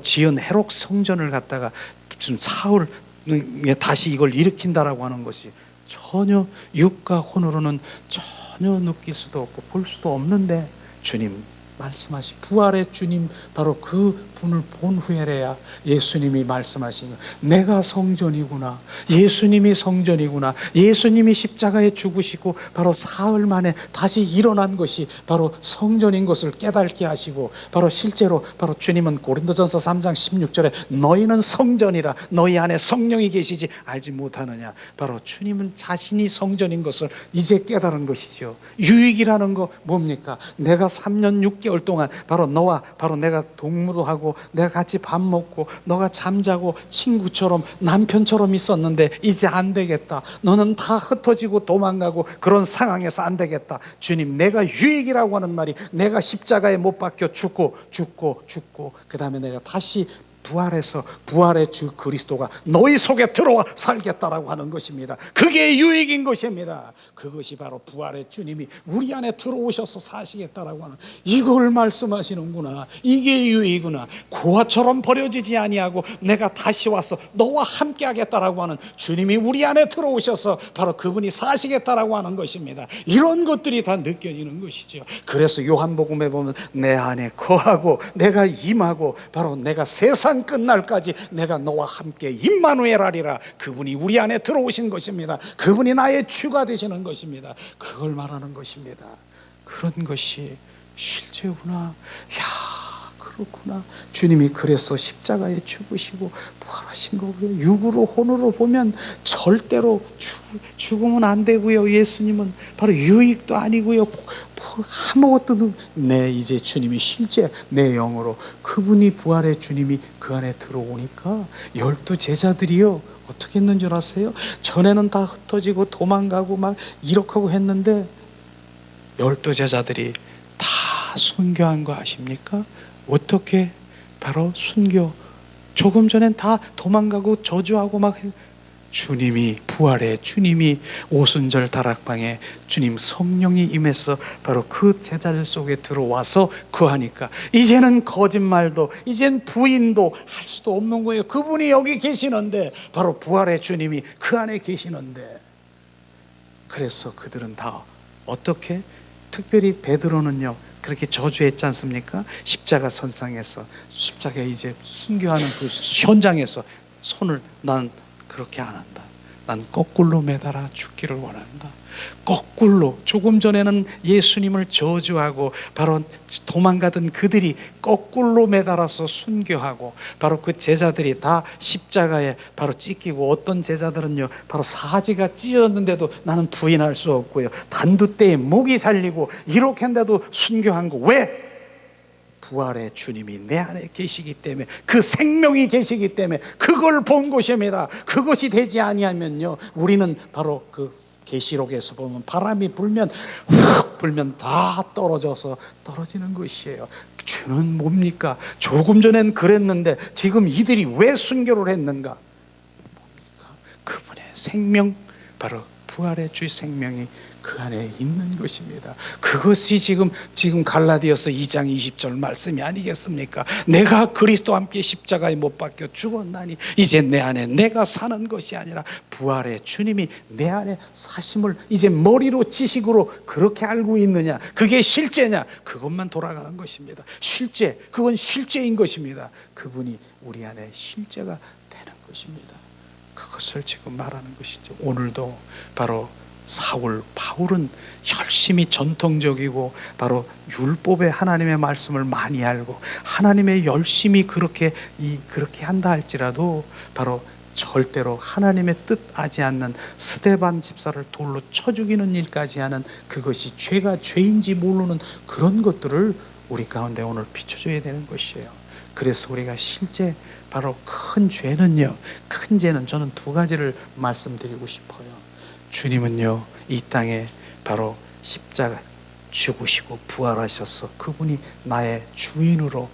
지은 헤롯 성전을 갖다가 지금 사흘에 다시 이걸 일으킨다라고 하는 것이 전혀 육과 혼으로는 전혀 느낄 수도 없고 볼 수도 없는데, 주님 말씀하신 부활의 주님 바로 그 분을 본 후에래야 예수님이 말씀하신 내가 성전이구나, 예수님이 성전이구나, 예수님이 십자가에 죽으시고 바로 사흘 만에 다시 일어난 것이 바로 성전인 것을 깨닫게 하시고, 바로 실제로 바로 주님은 고린도전서 3장 16절에 너희는 성전이라 너희 안에 성령이 계시지 알지 못하느냐, 바로 주님은 자신이 성전인 것을 이제 깨달은 것이죠. 유익이라는 거 뭡니까? 내가 3년 6개월 동안 바로 너와 바로 내가 동무도 하고 내가 같이 밥 먹고 너가 잠자고 친구처럼 남편처럼 있었는데 이제 안 되겠다. 너는 다 흩어지고 도망가고 그런 상황에서 안 되겠다. 주님 내가 유익이라고 하는 말이 내가 십자가에 못 박혀 죽고 그 다음에 내가 다시 부활해서 부활의 주 그리스도가 너희 속에 들어와 살겠다라고 하는 것입니다. 그게 유익인 것입니다. 그것이 바로 부활의 주님이 우리 안에 들어오셔서 사시겠다라고 하는 이걸 말씀하시는구나. 이게 유익이구나. 고아처럼 버려지지 아니하고 내가 다시 와서 너와 함께 하겠다라고 하는 주님이 우리 안에 들어오셔서 바로 그분이 사시겠다라고 하는 것입니다. 이런 것들이 다 느껴지는 것이죠. 그래서 요한복음에 보면 내 안에 거하고 내가 임하고 바로 내가 세상 끝날까지 내가 너와 함께 임마누엘하리라. 그분이 우리 안에 들어오신 것입니다. 그분이 나의 주가 되시는 것입니다. 그걸 말하는 것입니다. 그런 것이 실제구나. 야, 그렇구나. 주님이 그래서 십자가에 죽으시고 부활하신 거고요. 육으로 혼으로 보면 절대로 죽으면 안 되고요. 예수님은 바로 유익도 아니고요. 아무것도 이제 주님이 실제 내 영으로 그분이 부활의 주님이 그 안에 들어오니까 12 제자들이요 어떻게 했는 줄 아세요? 전에는 다 흩어지고 도망가고 막 이렇게 하고 했는데 12 제자들이 다 순교한 거 아십니까? 어떻게? 바로 순교. 조금 전엔 다 도망가고 저주하고 막 주님이 부활의 주님이 오순절 다락방에 주님 성령이 임해서 바로 그 제자들 속에 들어와서 거하니까 이제는 거짓말도 이젠 부인도 할 수도 없는 거예요. 그분이 여기 계시는데 바로 부활의 주님이 그 안에 계시는데 그래서 그들은 다 어떻게? 특별히 베드로는요 그렇게 저주했지 않습니까? 십자가 선상에서 십자가에 이제 순교하는 그 현장에서 손을 난 그렇게 안 한다. 난 거꾸로 매달아 죽기를 원한다. 거꾸로. 조금 전에는 예수님을 저주하고 바로 도망가던 그들이 거꾸로 매달아서 순교하고 바로 그 제자들이 다 십자가에 바로 찢기고 어떤 제자들은요 바로 사지가 찢었는데도 나는 부인할 수 없고요. 단두대에 목이 살리고 이렇게 한데도 순교한 거. 왜? 부활의 주님이 내 안에 계시기 때문에 그 생명이 계시기 때문에 그걸 본 것입니다. 그것이 되지 아니하면요 우리는 바로 그 계시록에서 보면 바람이 불면 확 불면 다 떨어지는 것이에요. 주는 뭡니까? 조금 전엔 그랬는데 지금 이들이 왜 순교를 했는가? 뭡니까? 그분의 생명 바로 부활의 주 생명이 그 안에 있는 것입니다. 그것이 지금 갈라디아서 2장 20절 말씀이 아니겠습니까? 내가 그리스도와 함께 십자가에 못 박혀 죽었나니 이제 내 안에 내가 사는 것이 아니라 부활의 주님이 내 안에 사심을 이제 머리로 지식으로 그렇게 알고 있느냐? 그게 실제냐? 그것만 돌아가는 것입니다. 실제, 그건 실제인 것입니다. 그분이 우리 안에 실제가 되는 것입니다. 그것을 지금 말하는 것이죠. 오늘도 바로 바울은 열심히 전통적이고 바로 율법의 하나님의 말씀을 많이 알고 하나님의 열심히 그렇게 한다 할지라도 바로 절대로 하나님의 뜻하지 않는 스데반 집사를 돌로 쳐 죽이는 일까지 하는 그것이 죄가 죄인지 모르는 그런 것들을 우리 가운데 오늘 비춰줘야 되는 것이에요. 그래서 우리가 실제 바로 큰 죄는 저는 2가지를 말씀드리고 싶어요. 주님은요 이 땅에 바로 십자가 죽으시고 부활하셔서 그분이 나의 주인으로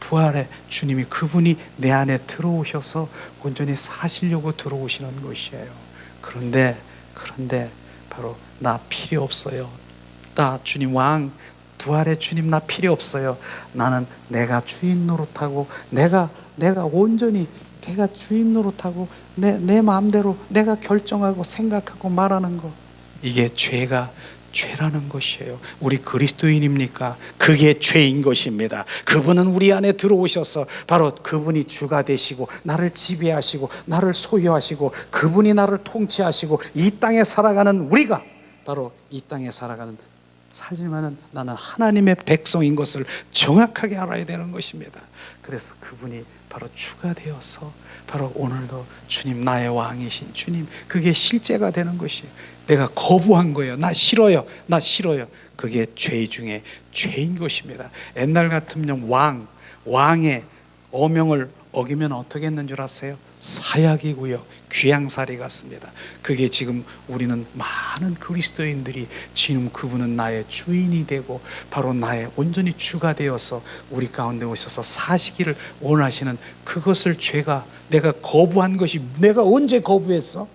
부활의 주님이 그분이 내 안에 들어오셔서 온전히 사시려고 들어오시는 것이에요. 그런데 바로 나 필요 없어요. 나 주님 왕 부활의 주님 나 필요 없어요. 나는 내가 주인 노릇하고 내가 온전히 내가 주인 노릇하고 내 마음대로 내가 결정하고 생각하고 말하는 거 이게 죄라는 것이에요. 우리 그리스도인입니까? 그게 죄인 것입니다. 그분은 우리 안에 들어오셔서 바로 그분이 주가 되시고 나를 지배하시고 나를 소유하시고 그분이 나를 통치하시고 이 땅에 살아가는 우리가 바로 이 땅에 살지만은 나는 하나님의 백성인 것을 정확하게 알아야 되는 것입니다. 그래서 그분이 바로 주가 되어서 바로 오늘도 주님 나의 왕이신 주님 그게 실제가 되는 것이에요. 내가 거부한 거예요. 나 싫어요. 그게 죄 중에 죄인 것입니다. 옛날 같으면 왕의 어명을 어기면 어떻게 했는 줄 아세요? 사약이고요 귀양살이 같습니다. 그게 지금 우리는 많은 그리스도인들이 지금 그분은 나의 주인이 되고 바로 나의 온전히 주가 되어서 우리 가운데 오셔서 사시기를 원하시는 그것을 내가 거부한 것이 내가 언제 거부했어?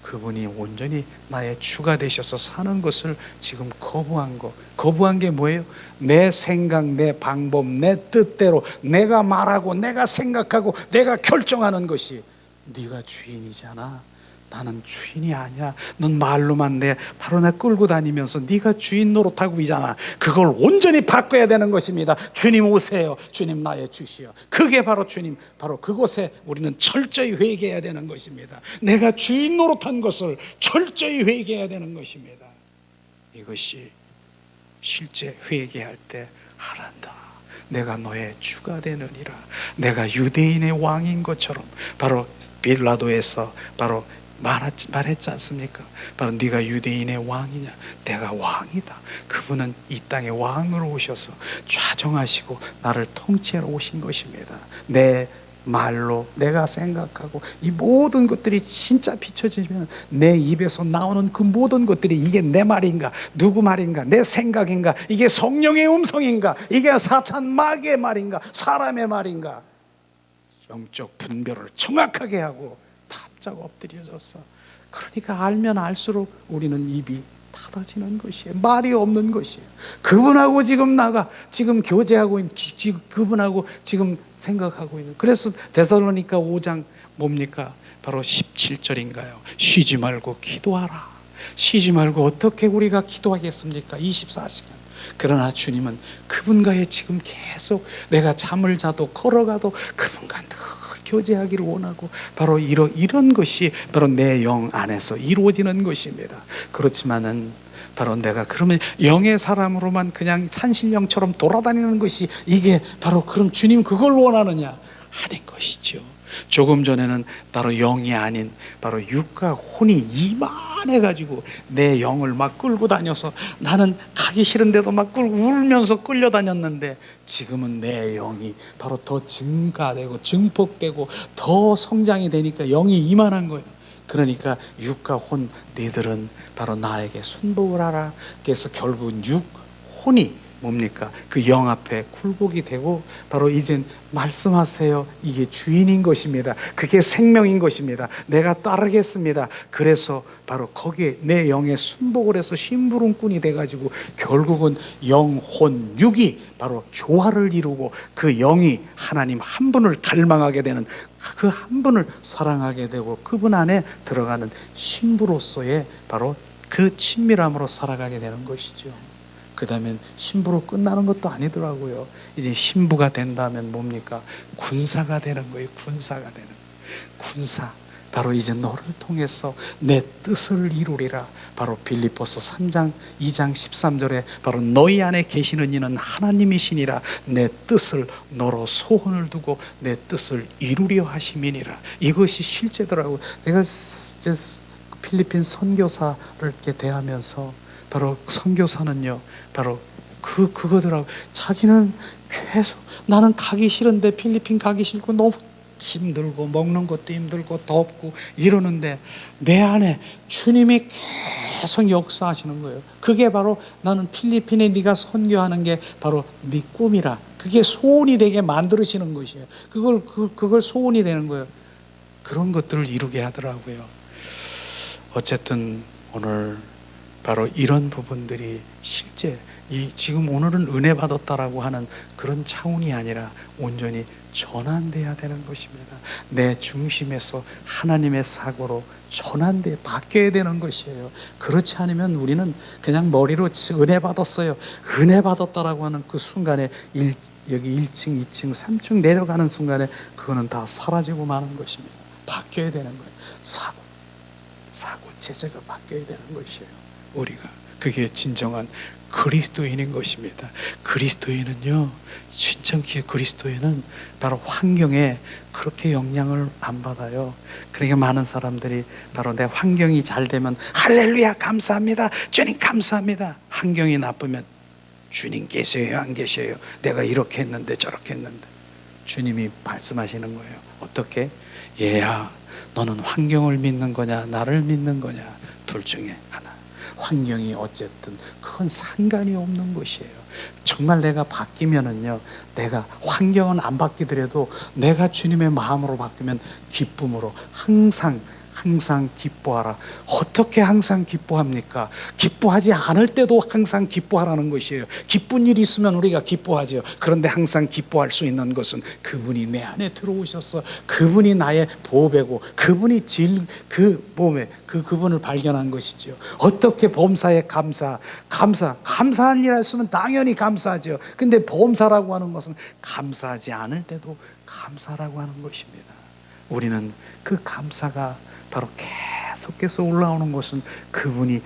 그분이 온전히 나의 주가 되셔서 사는 것을 지금 거부한 게 뭐예요? 내 생각, 내 방법, 내 뜻대로 내가 말하고 내가 생각하고 내가 결정하는 것이 네가 주인이잖아. 나는 주인이 아니야. 넌 말로만 바로 내 끌고 다니면서 네가 주인 노릇하고 있잖아. 그걸 온전히 바꿔야 되는 것입니다. 주님 오세요. 주님 나의 주시여. 그게 바로 주님, 바로 그곳에 우리는 철저히 회개해야 되는 것입니다. 내가 주인 노릇한 것을 철저히 회개해야 되는 것입니다. 이것이 실제 회개할 때 알았다. 내가 너의 주가 되느니라. 내가 유대인의 왕인 것처럼 바로 빌라도에서 바로 말했지 않습니까? 바로 네가 유대인의 왕이냐? 내가 왕이다. 그분은 이 땅에 왕으로 오셔서 좌정하시고 나를 통치하러 오신 것입니다. 내 말로 내가 생각하고 이 모든 것들이 진짜 비춰지면 내 입에서 나오는 그 모든 것들이 이게 내 말인가, 누구 말인가, 내 생각인가, 이게 성령의 음성인가, 이게 사탄 마귀의 말인가, 사람의 말인가, 영적 분별을 정확하게 하고 답자가 엎드려졌어. 그러니까 알면 알수록 우리는 입이 닫아지는 것이에요. 말이 없는 것이에요. 그분하고 지금 교제하고 있는, 그분하고 지금 생각하고 있는. 그래서 데살로니가 5장 뭡니까? 바로 17절인가요? 쉬지 말고 기도하라. 쉬지 말고 어떻게 우리가 기도하겠습니까? 24시간. 그러나 주님은 그분과의 지금 계속 내가 잠을 자도 걸어가도 그분과 늘 교제하기를 원하고 바로 이런 것이 바로 내 영 안에서 이루어지는 것입니다. 그렇지만은 바로 내가 그러면 영의 사람으로만 그냥 산신령처럼 돌아다니는 것이 이게 바로 그럼 주님 그걸 원하느냐? 아닌 것이죠. 조금 전에는 바로 영이 아닌 바로 육과 혼이 이만해가지고 내 영을 막 끌고 다녀서 나는 가기 싫은데도 막 끌고 울면서 끌려다녔는데 지금은 내 영이 바로 더 증가되고 증폭되고 더 성장이 되니까 영이 이만한 거예요. 그러니까 육과 혼 너희들은 바로 나에게 순복을 하라. 그래서 결국은 육, 혼이 뭡니까? 그 영 앞에 굴복이 되고 바로 이젠 말씀하세요. 이게 주인인 것입니다. 그게 생명인 것입니다. 내가 따르겠습니다. 그래서 바로 거기에 내 영에 순복을 해서 심부름꾼이 돼가지고 결국은 영, 혼, 육이 바로 조화를 이루고 그 영이 하나님 한 분을 갈망하게 되는 그 한 분을 사랑하게 되고 그분 안에 들어가는 신부로서의 바로 그 친밀함으로 살아가게 되는 것이죠. 그 다음엔 신부로 끝나는 것도 아니더라고요. 이제 신부가 된다면 뭡니까? 군사가 되는 거예요. 군사가 되는 거예요. 군사. 바로 이제 너를 통해서 내 뜻을 이루리라. 바로 빌립보서 3장 2장 13절에 바로 너희 안에 계시는 이는 하나님이시니라. 내 뜻을 너로 소원을 두고 내 뜻을 이루려 하심이니라. 이것이 실제더라고요. 내가 이제 필리핀 선교사를 이렇게 대하면서 바로 선교사는요, 바로 그거더라고. 자기는 계속 나는 가기 싫은데 필리핀 가기 싫고 너무 힘들고 먹는 것도 힘들고 덥고 이러는데 내 안에 주님이 계속 역사하시는 거예요. 그게 바로 나는 필리핀에 네가 선교하는 게 바로 네 꿈이라. 그게 소원이 되게 만들으시는 것이에요. 그걸 소원이 되는 거예요. 그런 것들을 이루게 하더라고요. 어쨌든 오늘 바로 이런 부분들이 실제 지금 오늘은 은혜 받았다라고 하는 그런 차원이 아니라 온전히 전환돼야 되는 것입니다. 내 중심에서 하나님의 사고로 바뀌어야 되는 것이에요. 그렇지 않으면 우리는 그냥 머리로 은혜 받았어요. 은혜 받았다라고 하는 그 순간에 여기 1층, 2층, 3층 내려가는 순간에 그거는 다 사라지고 마는 것입니다. 바뀌어야 되는 거예요. 사고 체제가 바뀌어야 되는 것이에요. 우리가 그게 진정한 그리스도인인 것입니다. 그리스도인은요, 진정한 그리스도인은 바로 환경에 그렇게 영향을 안 받아요. 그러니까 많은 사람들이 바로 내 환경이 잘 되면 할렐루야 감사합니다, 주님 감사합니다. 환경이 나쁘면 주님 계세요 안 계세요? 내가 이렇게 했는데 저렇게 했는데. 주님이 말씀하시는 거예요. 어떻게? 얘야, 너는 환경을 믿는 거냐 나를 믿는 거냐, 둘 중에 하나. 환경이 어쨌든 그건 상관이 없는 것이에요. 정말 내가 바뀌면은요, 내가 환경은 안 바뀌더라도 내가 주님의 마음으로 바뀌면 기쁨으로 항상 기뻐하라. 어떻게 항상 기뻐합니까? 기뻐하지 않을 때도 항상 기뻐하라는 것이에요. 기쁜 일이 있으면 우리가 기뻐하죠. 그런데 항상 기뻐할 수 있는 것은 그분이 내 안에 들어오셔서 그분이 나의 보배고 그분이 그분을 발견한 것이죠. 어떻게 범사에 감사한 일 했으면 당연히 감사하죠. 근데 범사라고 하는 것은 감사하지 않을 때도 감사라고 하는 것입니다. 우리는 그 감사가 바로 계속해서 올라오는 것은 그분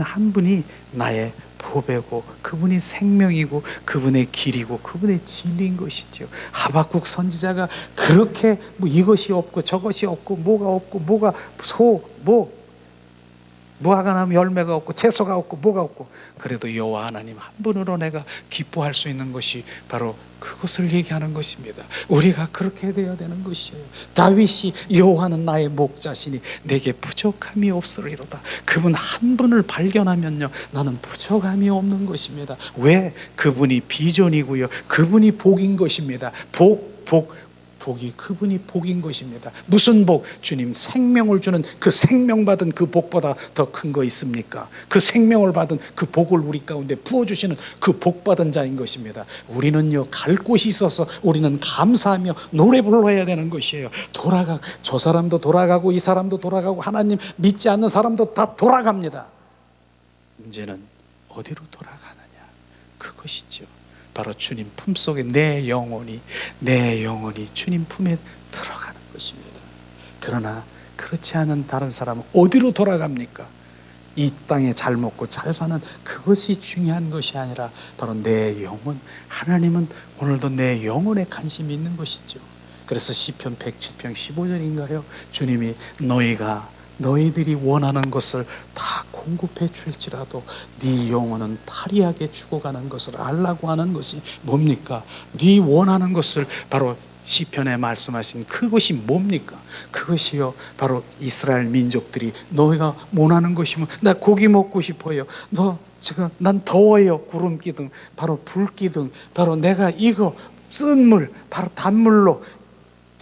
한 분이 나의 보배고 그분이 생명이고 그분의 길이고 그분의 진리인 것이죠. 하박국 선지자가 그렇게 뭐 이것이 없고 저것이 없고 뭐가 없고 뭐가 무화과 나무 열매가 없고 채소가 없고 뭐가 없고 그래도 여호와 하나님 한 분으로 내가 기뻐할 수 있는 것이 바로 그것을 얘기하는 것입니다. 우리가 그렇게 되어야 되는 것이에요. 다윗이 여호와는 나의 목자시니 내게 부족함이 없으리로다. 그분 한 분을 발견하면요 나는 부족함이 없는 것입니다. 왜? 그분이 비전이고요 그분이 복인 것입니다. 복이 그분이 복인 것입니다. 무슨 복? 주님 생명을 주는 그 생명받은 그 복보다 더 큰 거 있습니까? 그 생명을 받은 그 복을 우리 가운데 부어주시는 그 복받은 자인 것입니다. 우리는요 갈 곳이 있어서 우리는 감사하며 노래 불러야 되는 것이에요. 저 사람도 돌아가고 이 사람도 돌아가고 하나님 믿지 않는 사람도 다 돌아갑니다. 문제는 어디로 돌아가느냐 그것이죠. 바로 주님 품속에 내 영혼이 주님 품에 들어가는 것입니다. 그러나 그렇지 않은 다른 사람은 어디로 돌아갑니까? 이 땅에 잘 먹고 잘 사는 그것이 중요한 것이 아니라 바로 내 영혼, 하나님은 오늘도 내 영혼에 관심이 있는 것이죠. 그래서 시편 107편 15절인가요? 주님이 너희들이 원하는 것을 다 공급해 줄지라도 네 영혼은 파리하게 죽어가는 것을 알라고 하는 것이 뭡니까? 네 원하는 것을 바로 시편에 말씀하신 그것이 뭡니까? 그것이요 바로 이스라엘 민족들이 너희가 원하는 것이면 나 고기 먹고 싶어요. 난 더워요. 구름 기둥 바로 불 기둥 바로 내가 이거 쓴 물 바로 단물로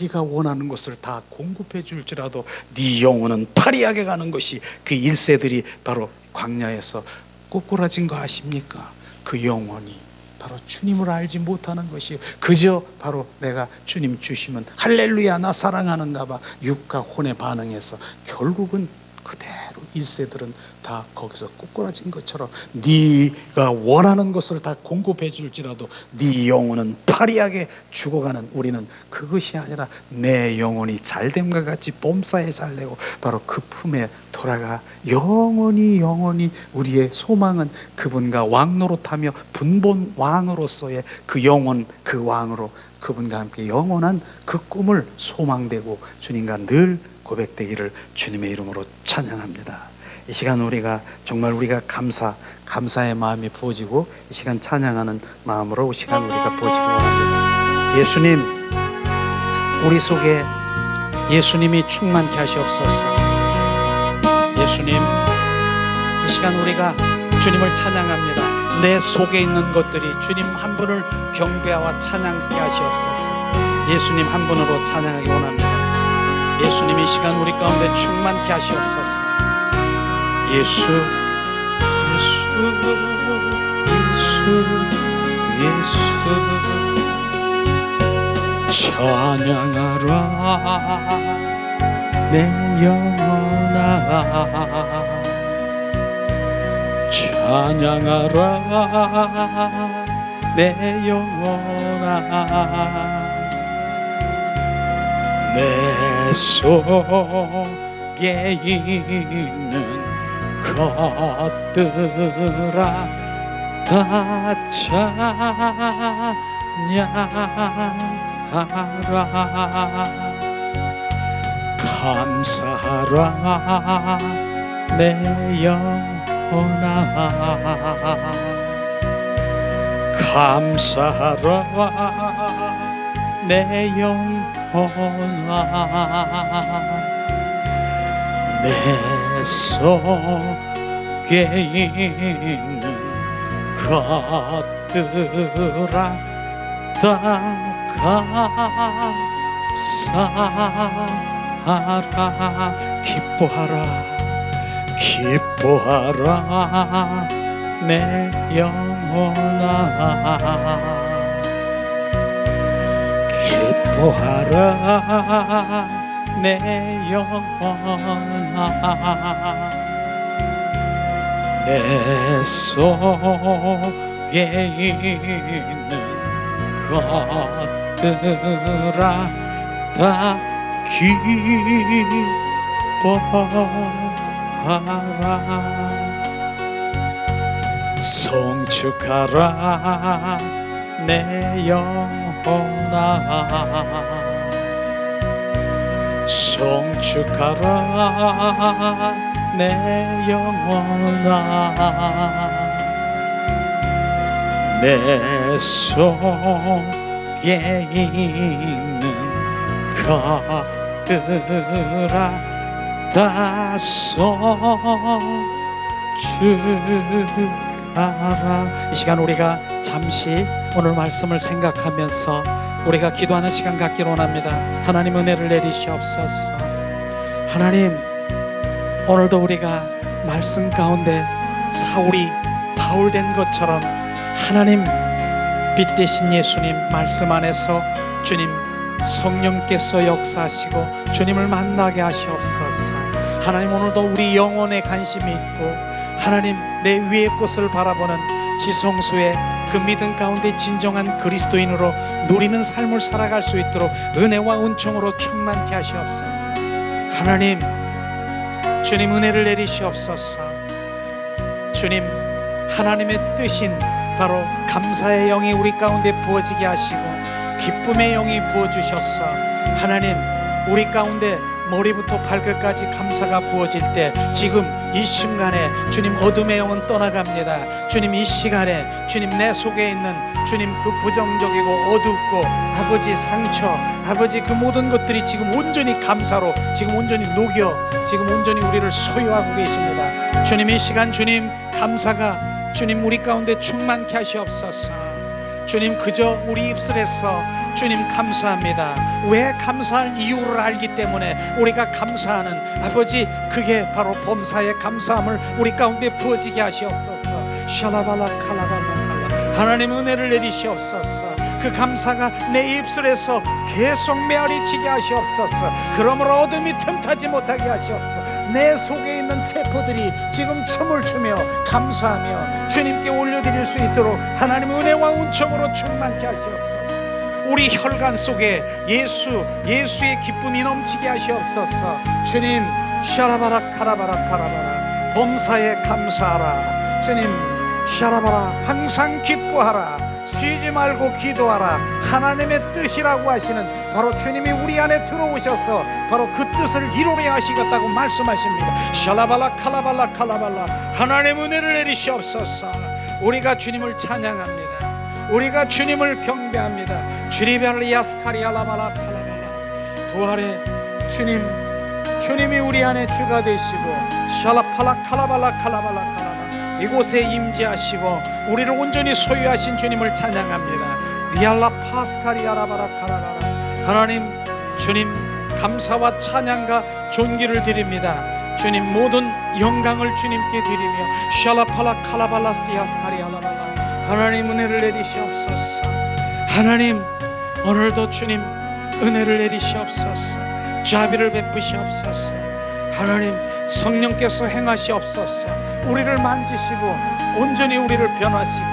네가 원하는 것을 다 공급해 줄지라도 네 영혼은 파리하게 가는 것이 그 1세들이 바로 광야에서 꼬꾸라진 거 아십니까? 그 영혼이 바로 주님을 알지 못하는 것이 그저 바로 내가 주님 주시면 할렐루야 나 사랑하는가 봐 육과 혼의 반응에서 결국은 그대로 1세들은 다 거기서 꼬꾸라진 것처럼 네가 원하는 것을 다 공급해 줄지라도 네 영혼은 파리하게 죽어가는 우리는 그것이 아니라 내 영혼이 잘됨과 같이 봄사에 잘되고 바로 그 품에 돌아가 영원히 우리의 소망은 그분과 왕노릇하며 분본 왕으로서의 그 영혼 그 왕으로 그분과 함께 영원한 그 꿈을 소망되고 주님과 늘 고백되기를 주님의 이름으로 찬양합니다. 이 시간 정말 우리가 감사의 마음이 부어지고 이 시간 찬양하는 마음으로 이 시간 우리가 부어지기 원합니다. 예수님 우리 속에 예수님이 충만케 하시옵소서. 예수님 이 시간 우리가 주님을 찬양합니다. 내 속에 있는 것들이 주님 한 분을 경배하와 찬양하게 하시옵소서. 예수님 한 분으로 찬양하기 원합니다. 예수님 이 시간 우리 가운데 충만케 하시옵소서. 예수 찬양하라 내 영혼아 찬양하라 내 영혼아 내 속에 있는 것들아 다 찬양하라 감사하라 내 영혼아 감사하라 내 영혼아 내 속에 있는 것들아 다 감사하라 기뻐하라 내 영혼아 기뻐하라 내 영혼아 내 속에 있는 것들아 다 기뻐하라 송축하라 내 영혼아, 송축하라 내 영혼아, 내 속에 있는 것들아 다 송축하라. 이 시간 우리가 잠시 오늘 말씀을 생각하면서 우리가 기도하는 시간 갖기를 원합니다. 하나님 은혜를 내리시옵소서. 하나님, 오늘도 우리가 말씀 가운데 사울이 바울 된 것처럼 하나님 빛 대신 예수님 말씀 안에서 주님 성령께서 역사하시고 주님을 만나게 하시옵소서. 하나님, 오늘도 우리 영혼에 관심이 있고 하나님 내 위의 것을 바라보는 지성소의 그 믿음 가운데 진정한 그리스도인으로 누리는 삶을 살아갈 수 있도록 은혜와 은총으로 충만케 하시옵소서. 하나님, 주님 은혜를 내리시옵소서. 주님, 하나님의 뜻인 바로 감사의 영이 우리 가운데 부어지게 하시고 기쁨의 영이 부어주셔서 하나님 우리 가운데 머리부터 발끝까지 감사가 부어질 때 지금 이 순간에 주님 어둠의 영은 떠나갑니다. 주님 이 시간에 주님 내 속에 있는 주님 그 부정적이고 어둡고 아버지 상처 아버지 그 모든 것들이 지금 온전히 감사로 지금 온전히 녹여 지금 온전히 우리를 소유하고 계십니다. 주님 이 시간 주님 감사가 주님 우리 가운데 충만케 하시옵소서. 주님 그저 우리 입술에서 주님 감사합니다. 왜 감사할 이유를 알기 때문에 우리가 감사하는 아버지 그게 바로 범사의 감사함을 우리 가운데 부어지게 하시옵소서. 샬라발라 칼라발라 하나님 은혜를 내리시옵소서. 그 감사가 내 입술에서 계속 메아리치게 하시옵소서. 그러므로 어둠이 틈타지 못하게 하시옵소서. 내 속에 있는 세포들이 지금 춤을 추며 감사하며 주님께 올려드릴 수 있도록 하나님 은혜와 은총으로 충만케 하시옵소서. 우리 혈관 속에 예수의 기쁨이 넘치게 하시옵소서. 주님 샤라바라 카라바라 카라바라 범사에 감사하라. 주님 샤라바라 항상 기뻐하라. 쉬지 말고 기도하라. 하나님의 뜻이라고 하시는 바로 주님이 우리 안에 들어오셔서 바로 그 뜻을 이루게 하시겠다고 말씀하십니다. 샬라발라 칼라발라 칼라발라 하나님 은혜를 내리시옵소서. 우리가 주님을 찬양합니다. 우리가 주님을 경배합니다. 주리벨리아스카리알라발라 칼라발라 부활의 주님이 우리 안에 주가 되시고 샬라팔라 칼라발라 칼라발라 칼라발라 이곳에 임재하시고 우리를 온전히 소유하신 주님을 찬양합니다. 리알라 파스카리아라바라 카라바라 하나님 주님 감사와 찬양과 존귀를 드립니다. 주님 모든 영광을 주님께 드리며 샬라팔라 칼라발라시아스카리아라바라 하나님 은혜를 내리시옵소서. 하나님 오늘도 주님 은혜를 내리시옵소서. 자비를 베푸시옵소서. 하나님 성령께서 행하시옵소서. 우리를 만지시고 온전히 우리를 변화시켜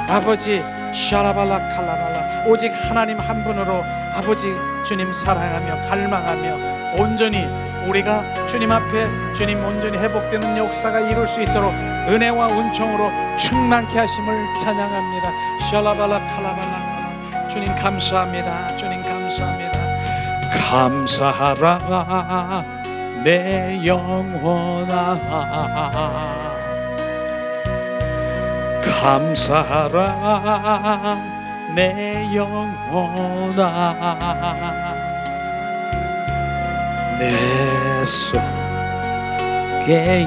아버지 샤라발라 칼라발라 오직 하나님 한 분으로 아버지 주님 사랑하며 갈망하며 온전히 우리가 주님 앞에 주님 온전히 회복되는 역사가 이룰 수 있도록 은혜와 은총으로 충만케 하심을 찬양합니다. 샬라발라 칼라발라 주님 감사합니다. 주님 감사합니다. 감사하라 내 영혼아 감사하라 내 영혼아 내 속에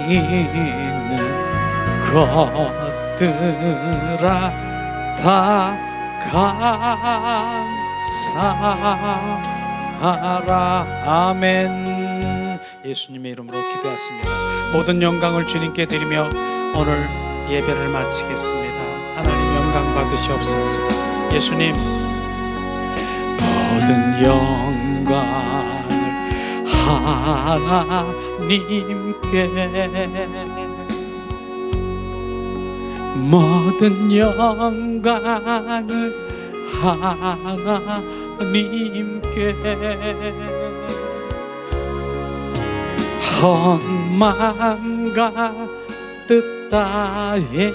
있는 것들아 다 감사하라. 아멘. 예수님의 이름으로 기도했습니다. 모든 영광을 주님께 드리며 오늘 예배를 마치겠습니다. 하나님 영광 받으시옵소서. 예수님 모든 영광을 하나님께 모든 영광을 하나님께 헌 마음과 뜻 다해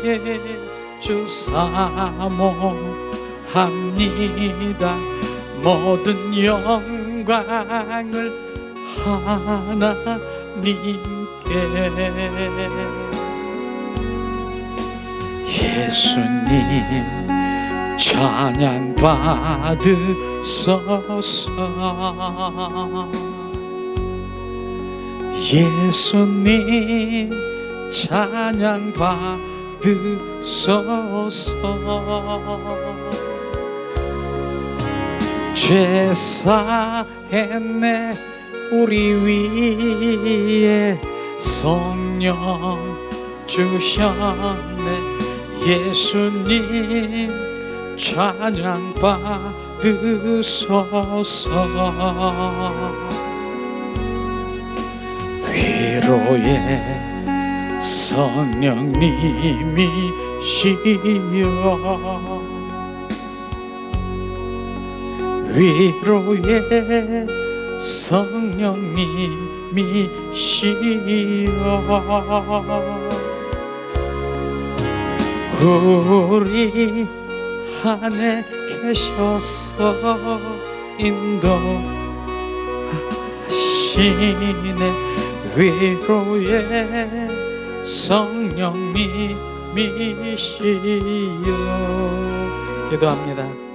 주 사모합니다. 모든 영광을 하나님께. 예수님 찬양 받으소서. 예수님 찬양 받으소서. 죄사했네 우리 위에 성령 주셨네. 예수님 찬양 받으소서. 위로의 성령님이시여. 위로의 성령님이시여. 우리 안에 계셔서 인도하시네. 위로의 성령님이시여. 기도합니다.